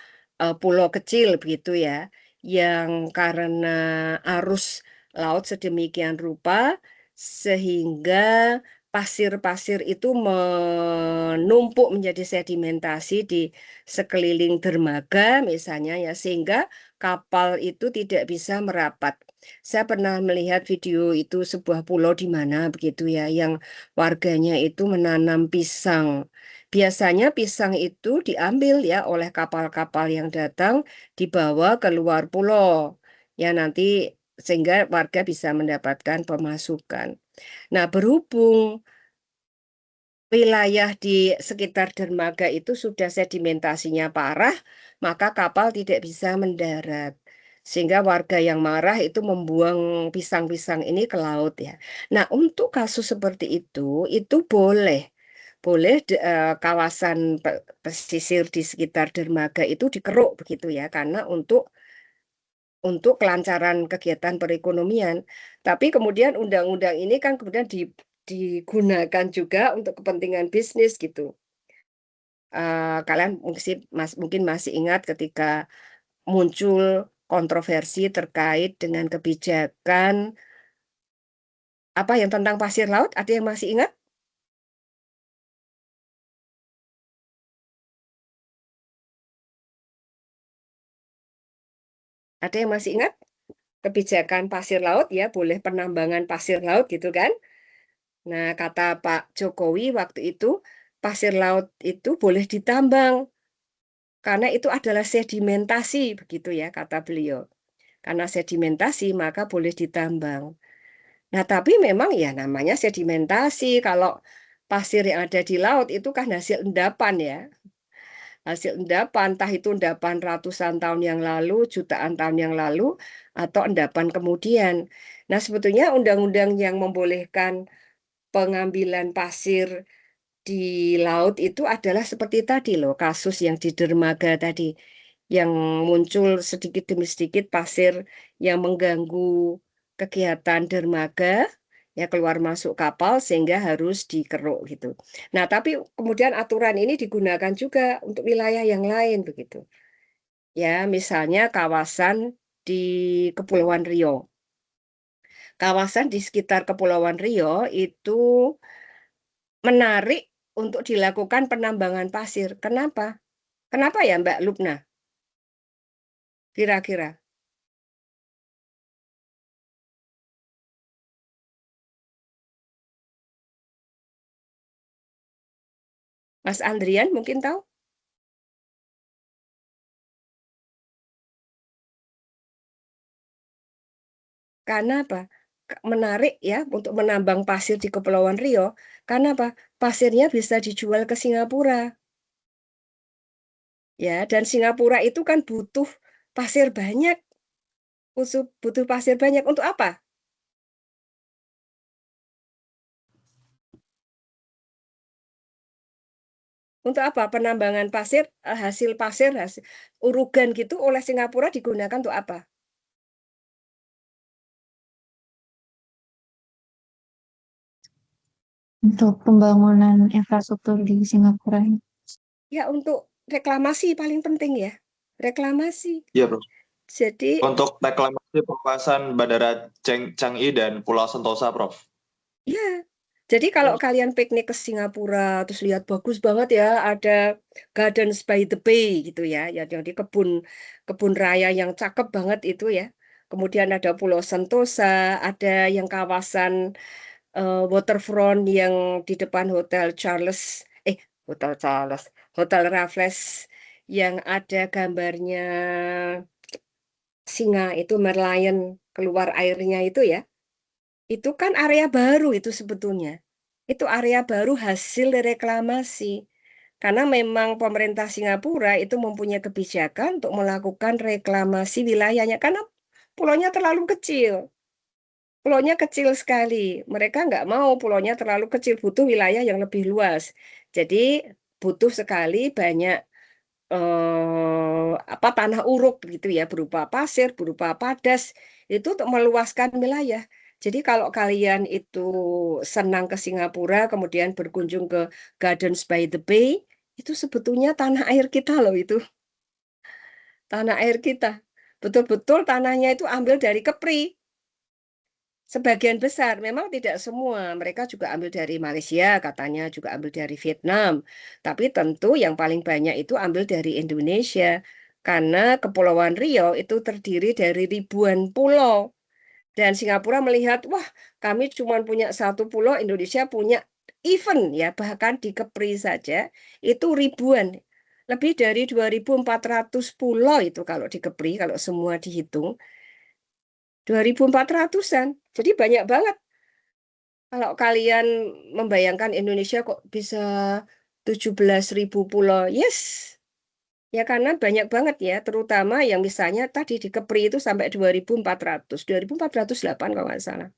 pulau kecil begitu ya, yang karena arus laut sedemikian rupa sehingga pasir-pasir itu menumpuk menjadi sedimentasi di sekeliling dermaga misalnya ya, sehingga kapal itu tidak bisa merapat. Saya pernah melihat video itu sebuah pulau di mana begitu ya, yang warganya itu menanam pisang. Biasanya pisang itu diambil ya oleh kapal-kapal yang datang, dibawa ke luar pulau. Ya nanti sehingga warga bisa mendapatkan pemasukan. Nah, berhubung wilayah di sekitar dermaga itu sudah sedimentasinya parah, maka kapal tidak bisa mendarat. Sehingga warga yang marah itu membuang pisang-pisang ini ke laut ya. Nah, untuk kasus seperti itu boleh. Kawasan pesisir di sekitar dermaga itu dikeruk begitu ya, karena untuk kelancaran kegiatan perekonomian. Tapi kemudian undang-undang ini kan kemudian digunakan juga untuk kepentingan bisnis gitu. Kalian mungkin masih ingat ketika muncul kontroversi terkait dengan kebijakan apa yang tentang pasir laut, ada yang masih ingat? Ada yang masih ingat? Kebijakan pasir laut ya, boleh penambangan pasir laut gitu kan? Nah, kata Pak Jokowi waktu itu, pasir laut itu boleh ditambang karena itu adalah sedimentasi, begitu ya, kata beliau. Karena sedimentasi, maka boleh ditambang. Nah, tapi memang ya namanya sedimentasi. Kalau pasir yang ada di laut itu kan hasil endapan ya. Hasil endapan, entah itu endapan ratusan tahun yang lalu, jutaan tahun yang lalu, atau endapan kemudian. Nah, sebetulnya undang-undang yang membolehkan pengambilan pasir di laut itu adalah seperti tadi loh, kasus yang di dermaga tadi, yang muncul sedikit demi sedikit pasir yang mengganggu kegiatan dermaga, ya keluar masuk kapal sehingga harus dikeruk gitu. Nah, tapi kemudian aturan ini digunakan juga untuk wilayah yang lain begitu. Ya, misalnya kawasan di Kepulauan Riau. Kawasan di sekitar Kepulauan Riau itu menarik untuk dilakukan penambangan pasir. Kenapa? Kenapa ya Mbak Lubna? Kira-kira. Mas Andrian mungkin tahu? Karena apa? Menarik ya untuk menambang pasir di Kepulauan Riau. Karena apa? Pasirnya bisa dijual ke Singapura. Ya, dan Singapura itu kan butuh pasir banyak. Butuh pasir banyak. Untuk apa? Untuk apa? Penambangan pasir, hasil pasir, hasil urugan gitu oleh Singapura digunakan untuk apa? Untuk pembangunan infrastruktur di Singapura. Ya, untuk reklamasi paling penting ya. Reklamasi. Iya, Bro. Jadi Untuk reklamasi perluasan Bandara Changi dan Pulau Sentosa, Prof. ya, jadi kalau kalian piknik ke Singapura, terus lihat bagus banget ya, ada Gardens by the Bay gitu ya, yang di kebun raya yang cakep banget itu ya. Kemudian ada Pulau Sentosa, ada yang kawasan waterfront yang di depan Hotel Charles, Hotel Raffles yang ada gambarnya singa itu merlion keluar airnya itu ya. Itu kan area baru itu sebetulnya. Itu area baru hasil reklamasi. Karena memang pemerintah Singapura itu mempunyai kebijakan untuk melakukan reklamasi wilayahnya. Karena pulaunya terlalu kecil. Pulaunya kecil sekali. Mereka nggak mau pulaunya terlalu kecil. Butuh wilayah yang lebih luas. Jadi butuh sekali banyak tanah uruk gitu ya, berupa pasir, berupa padas, itu untuk meluaskan wilayah. Jadi kalau kalian itu senang ke Singapura, kemudian berkunjung ke Gardens by the Bay, itu sebetulnya tanah air kita loh itu. Tanah air kita. Betul-betul tanahnya itu ambil dari Kepri. Sebagian besar, memang tidak semua. Mereka juga ambil dari Malaysia, katanya juga ambil dari Vietnam. Tapi tentu yang paling banyak itu ambil dari Indonesia. Karena Kepulauan Riau itu terdiri dari ribuan pulau. Dan Singapura melihat, wah kami cuma punya satu pulau, Indonesia punya even ya, bahkan di Kepri saja itu ribuan. Lebih dari 2.400 pulau itu kalau di Kepri, kalau semua dihitung. 2.400-an. Jadi banyak banget. Kalau kalian membayangkan Indonesia kok bisa 17.000 pulau. Yes. Ya karena banyak banget ya, terutama yang misalnya tadi di Kepri itu sampai 2.400, 2.408 kalau nggak salah.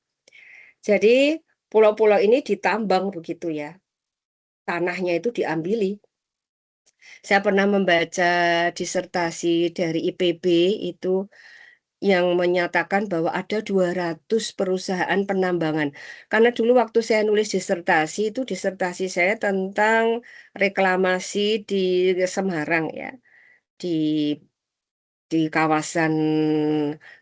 Jadi pulau-pulau ini ditambang begitu ya. Tanahnya itu diambili. Saya pernah membaca disertasi dari IPB itu yang menyatakan bahwa ada 200 perusahaan penambangan. Karena dulu waktu saya nulis disertasi, itu disertasi saya tentang reklamasi di Semarang ya, di kawasan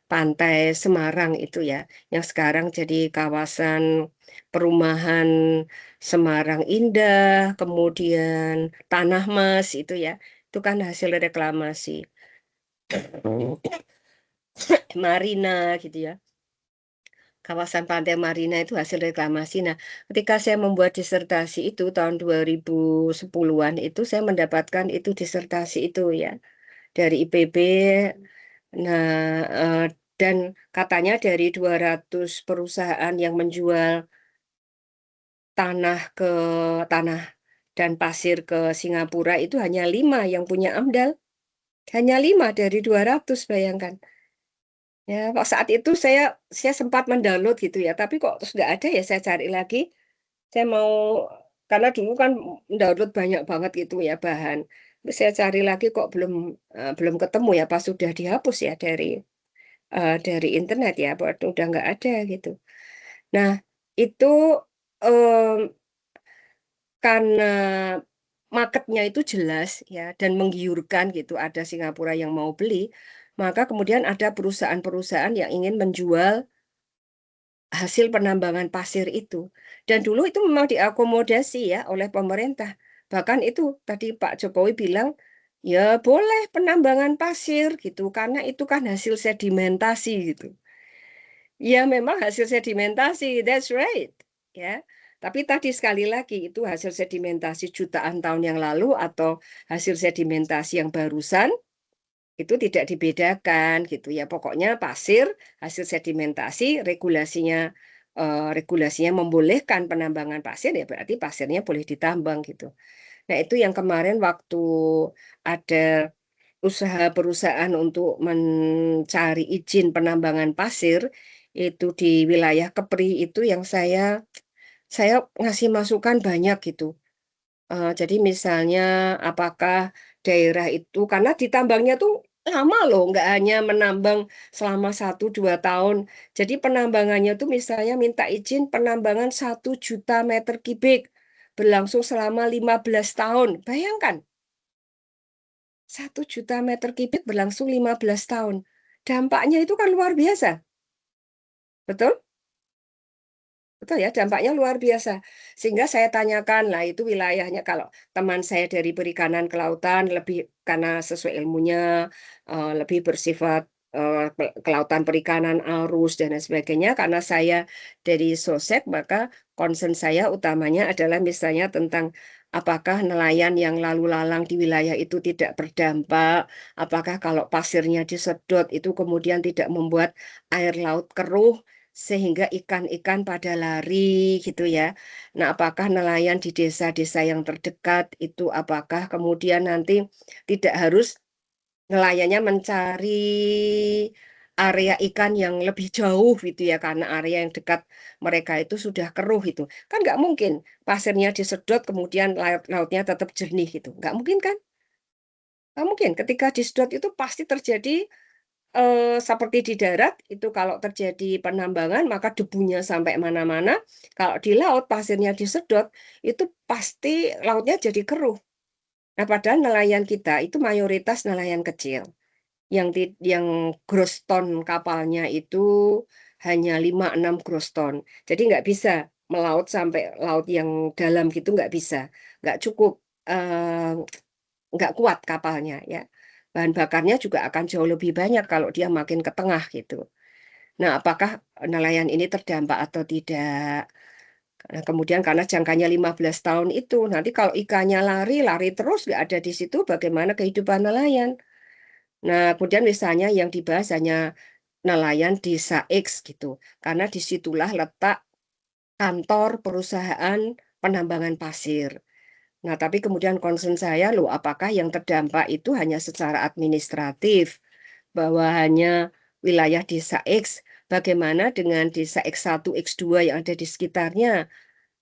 pantai Semarang itu ya, yang sekarang jadi kawasan perumahan Semarang Indah, kemudian Tanah Mas itu ya, itu kan hasil reklamasi. Marina gitu ya. Kawasan Pantai Marina itu hasil reklamasi. Nah, ketika saya membuat disertasi itu tahun 2010-an itu saya mendapatkan itu disertasi itu ya dari IPB. Nah, dan katanya dari 200 perusahaan yang menjual tanah dan pasir ke Singapura itu hanya 5 yang punya AMDAL. Hanya 5 dari 200, bayangkan. Ya, kok saat itu saya sempat mendownload gitu ya, tapi kok terus nggak ada ya, saya cari lagi. Saya mau, karena dulu kan download banyak banget gitu ya bahan. Terus saya cari lagi kok belum ketemu ya, pas sudah dihapus ya dari internet ya, udah nggak ada gitu. Nah, itu em, karena marketnya itu jelas ya dan menggiurkan gitu, ada Singapura yang mau beli, maka kemudian ada perusahaan-perusahaan yang ingin menjual hasil penambangan pasir itu. Dan dulu itu memang diakomodasi ya oleh pemerintah. Bahkan itu tadi Pak Jokowi bilang, ya boleh penambangan pasir gitu, karena itu kan hasil sedimentasi gitu. Ya memang hasil sedimentasi, that's right. Ya, tapi tadi sekali lagi itu hasil sedimentasi jutaan tahun yang lalu atau hasil sedimentasi yang barusan itu tidak dibedakan gitu ya. Pokoknya pasir hasil sedimentasi regulasinya membolehkan penambangan pasir ya berarti pasirnya boleh ditambang gitu. Nah, itu yang kemarin waktu ada usaha perusahaan untuk mencari izin penambangan pasir itu di wilayah Kepri itu yang saya ngasih masukan banyak gitu. Jadi misalnya apakah daerah itu karena ditambangnya tuh lama loh, nggak hanya menambang selama 1-2 tahun. Jadi penambangannya tuh misalnya minta izin penambangan 1 juta meter kubik berlangsung selama 15 tahun. Bayangkan, 1 juta meter kubik berlangsung 15 tahun. Dampaknya itu kan luar biasa. Betul? Betul ya, dampaknya luar biasa. Sehingga saya tanyakan, lah itu wilayahnya kalau teman saya dari perikanan kelautan lebih karena sesuai ilmunya lebih bersifat kelautan perikanan arus dan lain sebagainya. Karena saya dari Sosek, maka concern saya utamanya adalah misalnya tentang apakah nelayan yang lalu lalang di wilayah itu tidak berdampak, apakah kalau pasirnya disedot itu kemudian tidak membuat air laut keruh sehingga ikan-ikan pada lari gitu ya. Nah, apakah nelayan di desa-desa yang terdekat itu apakah kemudian nanti tidak harus nelayannya mencari area ikan yang lebih jauh gitu ya karena area yang dekat mereka itu sudah keruh itu. Kan nggak mungkin pasirnya disedot kemudian lautnya tetap jernih gitu. Nggak mungkin kan? Nggak mungkin. Ketika disedot itu pasti terjadi seperti di darat itu kalau terjadi penambangan maka debunya sampai mana-mana. Kalau di laut pasirnya disedot itu pasti lautnya jadi keruh. Nah, padahal nelayan kita itu mayoritas nelayan kecil yang gross ton kapalnya itu hanya 5-6 gross ton. Jadi nggak bisa melaut sampai laut yang dalam gitu, nggak bisa. Nggak cukup, nggak kuat kapalnya ya. Bahan bakarnya juga akan jauh lebih banyak kalau dia makin ke tengah gitu. Nah, apakah nelayan ini terdampak atau tidak? Nah, kemudian karena jangkanya 15 tahun itu, nanti kalau ikannya lari terus nggak ada di situ, bagaimana kehidupan nelayan? Nah, kemudian misalnya yang dibahas hanya nelayan desa X gitu, karena disitulah letak kantor perusahaan penambangan pasir. Nah, tapi kemudian concern saya, loh, apakah yang terdampak itu hanya secara administratif, bahwa hanya wilayah desa X, bagaimana dengan desa X1, X2 yang ada di sekitarnya?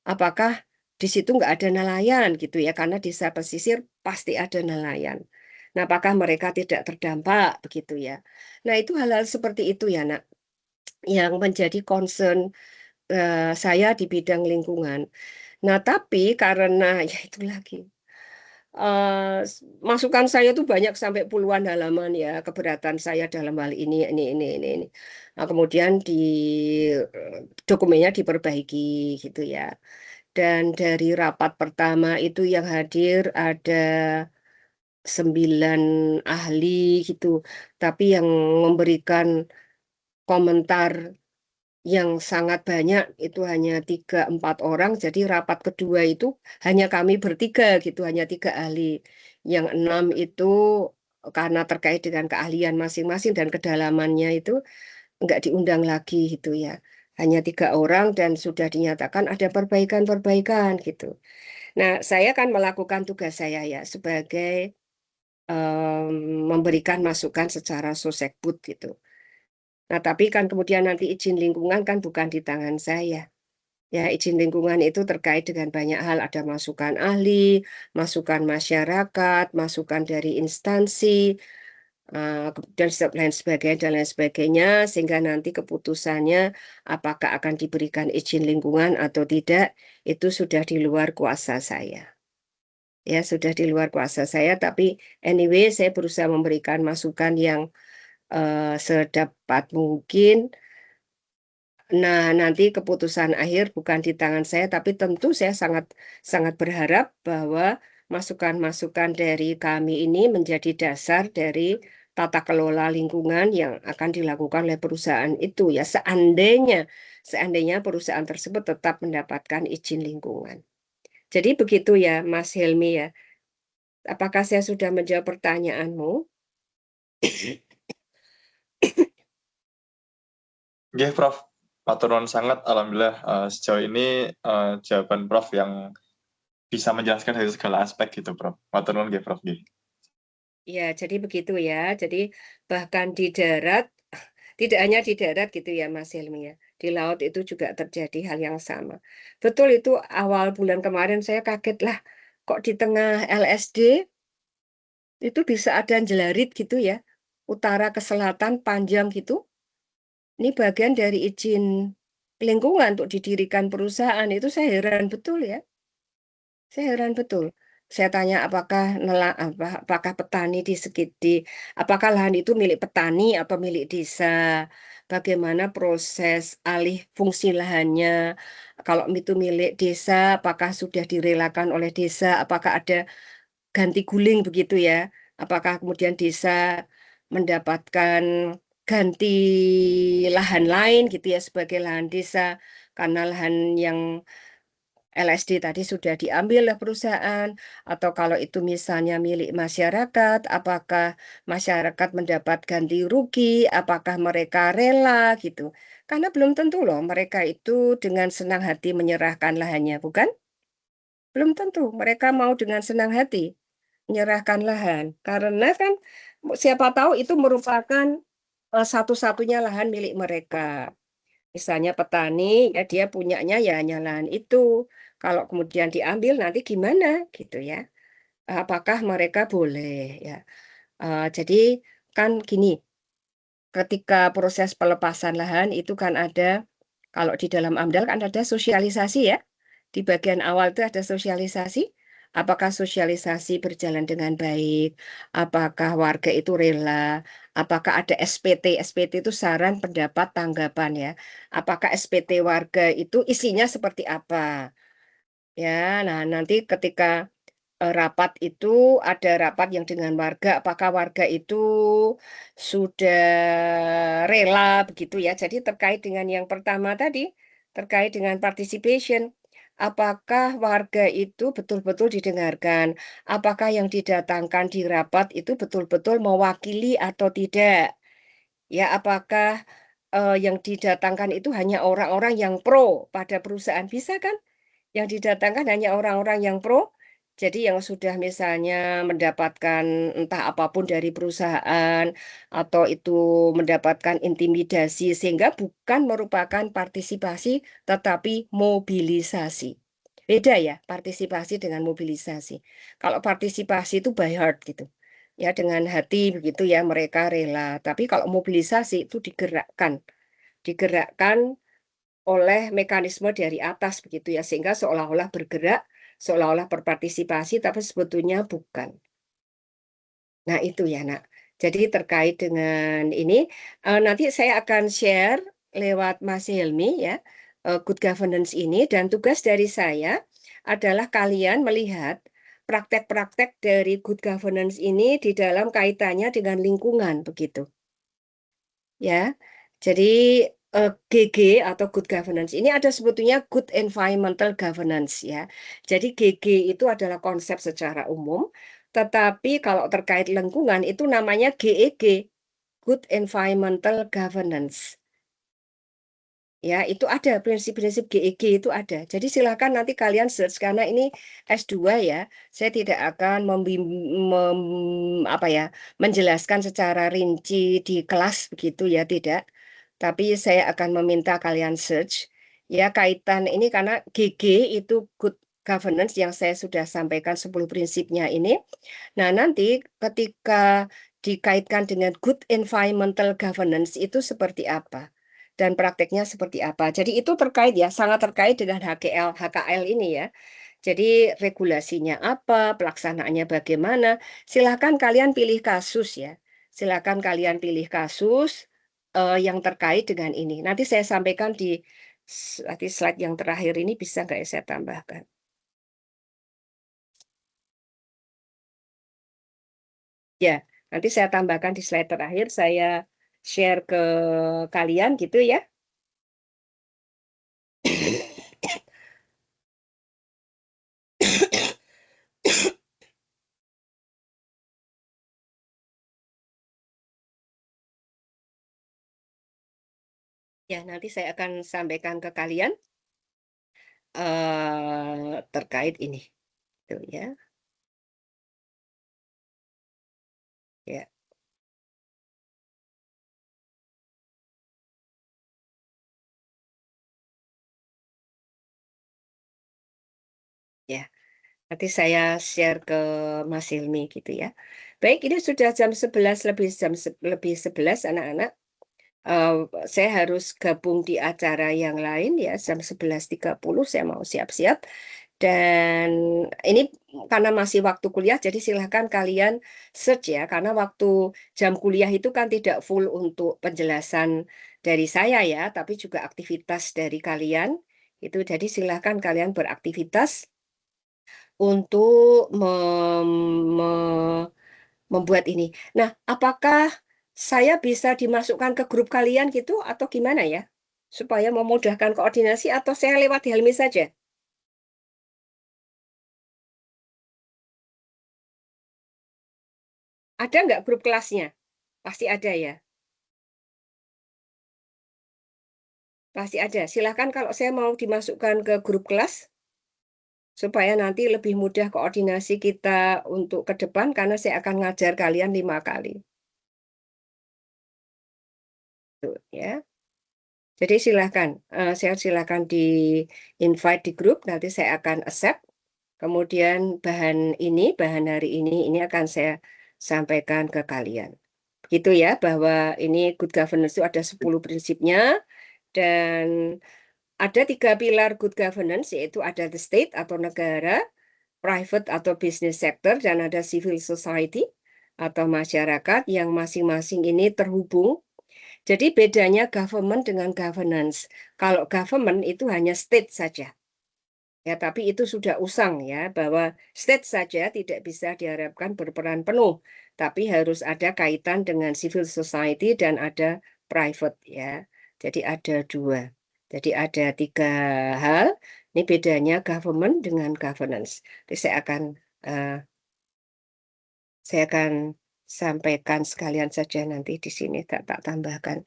Apakah di situ nggak ada nelayan gitu ya? Karena desa pesisir pasti ada nelayan. Nah, apakah mereka tidak terdampak begitu ya? Nah, itu hal-hal seperti itu ya, Nak, yang menjadi concern saya di bidang lingkungan. Nah, tapi karena ya itu lagi, masukan saya tuh banyak sampai puluhan halaman ya, keberatan saya dalam hal ini. Nah, kemudian dokumennya diperbaiki gitu ya. Dan dari rapat pertama itu yang hadir ada 9 ahli gitu, tapi yang memberikan komentar yang sangat banyak itu hanya 3-4 orang. Jadi rapat kedua itu hanya kami bertiga gitu, hanya 3 ahli. Yang 6 itu karena terkait dengan keahlian masing-masing dan kedalamannya itu enggak diundang lagi gitu ya. Hanya 3 orang dan sudah dinyatakan ada perbaikan-perbaikan gitu. Nah, saya kan melakukan tugas saya ya sebagai memberikan masukan secara sosekbud gitu. Nah, tapi kan kemudian nanti izin lingkungan kan bukan di tangan saya. Ya, izin lingkungan itu terkait dengan banyak hal. Ada masukan ahli, masukan masyarakat, masukan dari instansi, dan lain sebagainya, sehingga nanti keputusannya apakah akan diberikan izin lingkungan atau tidak, itu sudah di luar kuasa saya. Ya, sudah di luar kuasa saya, tapi anyway, saya berusaha memberikan masukan yang sedapat mungkin. Nah, nanti keputusan akhir bukan di tangan saya, tapi tentu saya sangat berharap bahwa masukan-masukan dari kami ini menjadi dasar dari tata kelola lingkungan yang akan dilakukan oleh perusahaan itu ya, seandainya perusahaan tersebut tetap mendapatkan izin lingkungan. Jadi begitu ya, Mas Helmi ya. Apakah saya sudah menjawab pertanyaanmu? Oke, Prof. Matur nuwun sangat. Alhamdulillah sejauh ini jawaban Prof yang bisa menjelaskan dari segala aspek gitu, Prof. Matur nuwun nggih, Prof. Nggih. Ya, jadi begitu ya. Jadi bahkan di darat, tidak hanya di darat gitu ya Mas Helmi ya. Di laut itu juga terjadi hal yang sama. Betul itu awal bulan kemarin saya kaget lah. Kok di tengah LSD itu bisa ada jelarit gitu ya. Utara ke selatan panjang gitu. Ini bagian dari izin lingkungan untuk didirikan perusahaan. Itu saya heran betul ya. Saya heran betul. Saya tanya apakah petani apakah lahan itu milik petani atau milik desa? Bagaimana proses alih fungsi lahannya? Kalau itu milik desa, apakah sudah direlakan oleh desa? Apakah ada ganti guling begitu ya? Apakah kemudian desa mendapatkan ganti lahan lain gitu ya sebagai lahan desa karena lahan yang LSD tadi sudah diambil oleh perusahaan, atau kalau itu misalnya milik masyarakat, apakah masyarakat mendapat ganti rugi, apakah mereka rela gitu. Karena belum tentu loh mereka itu dengan senang hati menyerahkan lahannya, bukan? Belum tentu mereka mau dengan senang hati menyerahkan lahan. Karena kan siapa tahu itu merupakan satu-satunya lahan milik mereka. Misalnya petani, ya dia punyanya ya hanya lahan itu. Kalau kemudian diambil nanti gimana gitu ya? Apakah mereka boleh ya? Jadi kan gini, ketika proses pelepasan lahan itu kan ada, kalau di dalam AMDAL kan ada sosialisasi ya. Di bagian awal itu ada sosialisasi. Apakah sosialisasi berjalan dengan baik? Apakah warga itu rela? Apakah ada SPT? SPT itu saran, pendapat, tanggapan ya. Apakah SPT warga itu isinya seperti apa? Ya, nah nanti ketika rapat itu ada rapat yang dengan warga, apakah warga itu sudah rela begitu ya. Jadi terkait dengan yang pertama tadi, terkait dengan participation, apakah warga itu betul-betul didengarkan? Apakah yang didatangkan di rapat itu betul-betul mewakili atau tidak? Ya, apakah yang didatangkan itu hanya orang-orang yang pro pada perusahaan? Bisa kan? Yang didatangkan hanya orang-orang yang pro, jadi yang sudah misalnya mendapatkan entah apapun dari perusahaan atau itu mendapatkan intimidasi sehingga bukan merupakan partisipasi tetapi mobilisasi. Beda ya, partisipasi dengan mobilisasi. Kalau partisipasi itu by heart gitu. Ya dengan hati begitu ya mereka rela. Tapi kalau mobilisasi itu digerakkan. Digerakkan oleh mekanisme dari atas begitu ya sehingga seolah-olah bergerak, seolah-olah berpartisipasi tapi sebetulnya bukan. Nah, itu ya, Nak. Jadi terkait dengan ini nanti saya akan share lewat Mas Helmi ya good governance ini dan tugas dari saya adalah kalian melihat praktek-praktek dari good governance ini di dalam kaitannya dengan lingkungan begitu. Ya. Jadi GG atau good governance ini ada sebetulnya good environmental governance ya. Jadi GG itu adalah konsep secara umum, tetapi kalau terkait lingkungan itu namanya GEG, good environmental governance. Ya, itu ada prinsip-prinsip GEG itu ada. Jadi silakan nanti kalian search karena ini S2 ya. Saya tidak akan menjelaskan secara rinci di kelas begitu ya, tidak. Tapi saya akan meminta kalian search ya kaitan ini karena GG itu good governance yang saya sudah sampaikan 10 prinsipnya ini. Nah, nanti ketika dikaitkan dengan good environmental governance itu seperti apa? Dan prakteknya seperti apa. Jadi itu terkait ya, sangat terkait dengan HKL ini ya. Jadi regulasinya apa, pelaksanaannya bagaimana. Silakan kalian pilih kasus ya. Silakan kalian pilih kasus yang terkait dengan ini. Nanti saya sampaikan di nanti slide yang terakhir ini bisa nggak ya saya tambahkan. Ya, nanti saya tambahkan di slide terakhir, saya share ke kalian gitu ya. Ya, nanti saya akan sampaikan ke kalian terkait ini. Tuh, ya. Ya. Ya, nanti saya share ke Mas Hilmi gitu ya. Baik, ini sudah jam 11 lebih 11 anak-anak. Saya harus gabung di acara yang lain ya jam 11.30 saya mau siap-siap. Dan ini karena masih waktu kuliah, jadi silahkan kalian search ya, karena waktu jam kuliah itu kan tidak full untuk penjelasan dari saya ya, tapi juga aktivitas dari kalian. Itu jadi silahkan kalian beraktivitas untuk membuat ini. Nah, apakah saya bisa dimasukkan ke grup kalian gitu atau gimana ya? Supaya memudahkan koordinasi atau saya lewat Helmi saja? Ada nggak grup kelasnya? Pasti ada ya. Pasti ada. Silahkan kalau saya mau dimasukkan ke grup kelas, supaya nanti lebih mudah koordinasi kita untuk ke depan, karena saya akan ngajar kalian 5 kali. Tuh, ya. Jadi silahkan, saya silahkan di invite di grup, nanti saya akan accept. Kemudian bahan hari ini akan saya sampaikan ke kalian. Gitu ya, bahwa ini good governance itu ada 10 prinsipnya, dan ada 3 pilar good governance, yaitu ada the state atau negara, private atau business sector dan ada civil society atau masyarakat yang masing-masing ini terhubung. Jadi bedanya government dengan governance. Kalau government itu hanya state saja. Ya, tapi itu sudah usang ya, bahwa state saja tidak bisa diharapkan berperan penuh, tapi harus ada kaitan dengan civil society dan ada private ya. Jadi ada dua. Jadi ada 3 hal. Ini bedanya government dengan governance. Jadi saya akan sampaikan sekalian saja nanti di sini tak tambahkan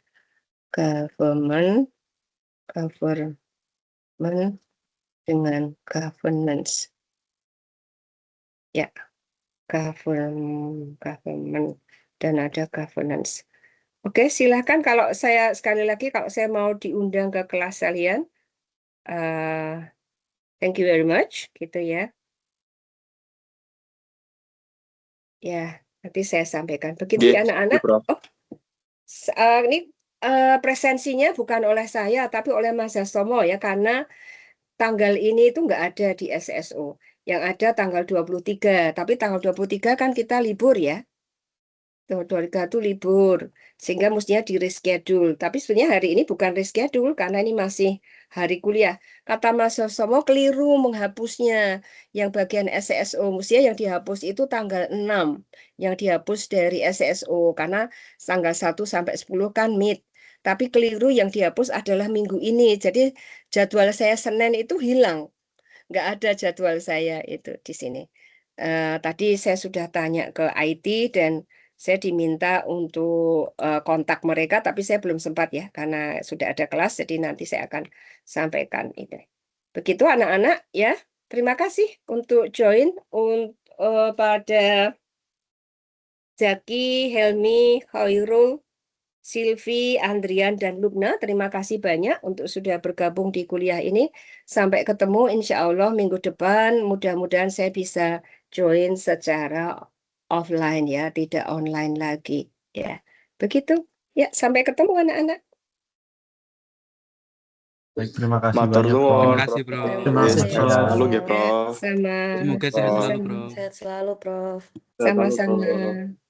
government dengan governance. Ya, government dan ada governance. Oke, silakan kalau saya sekali lagi kalau saya mau diundang ke kelas kalian. Thank you very much, gitu ya. Ya, nanti saya sampaikan. Begitu ya anak-anak. Prof. Oh, ini presensinya bukan oleh saya, tapi oleh Mas Hastomo ya, karena tanggal ini itu nggak ada di SSO. Yang ada tanggal 23, tapi tanggal 23 kan kita libur ya. 23 itu libur, sehingga mestinya di reschedule. Tapi sebenarnya hari ini bukan reschedule, karena ini masih hari kuliah. Kata Mas Somo keliru menghapusnya. Yang bagian SSO, mestinya yang dihapus itu tanggal 6. Yang dihapus dari SSO, karena tanggal 1 sampai 10 kan mid. Tapi keliru yang dihapus adalah minggu ini. Jadi jadwal saya Senin itu hilang. Nggak ada jadwal saya itu di sini. Tadi saya sudah tanya ke IT dan saya diminta untuk kontak mereka, tapi saya belum sempat ya, karena sudah ada kelas, jadi nanti saya akan sampaikan itu. Begitu anak-anak ya, terima kasih untuk join pada Zaki, Helmi, Khairul, Silvi, Andrian, dan Lubna. Terima kasih banyak untuk sudah bergabung di kuliah ini. Sampai ketemu insya Allah minggu depan, mudah-mudahan saya bisa join secara offline ya, tidak online lagi ya. Begitu. Ya, sampai ketemu anak-anak. Baik, terima kasih Matur banyak, nuwun, Terima Prof. kasih, Prof. Terima kasih, Sehat Prof. selalu ya, Prof. Sama. Semoga sehat selalu, Prof. Sehat selalu, Prof. Sehat selalu, Sama-sama. Prof.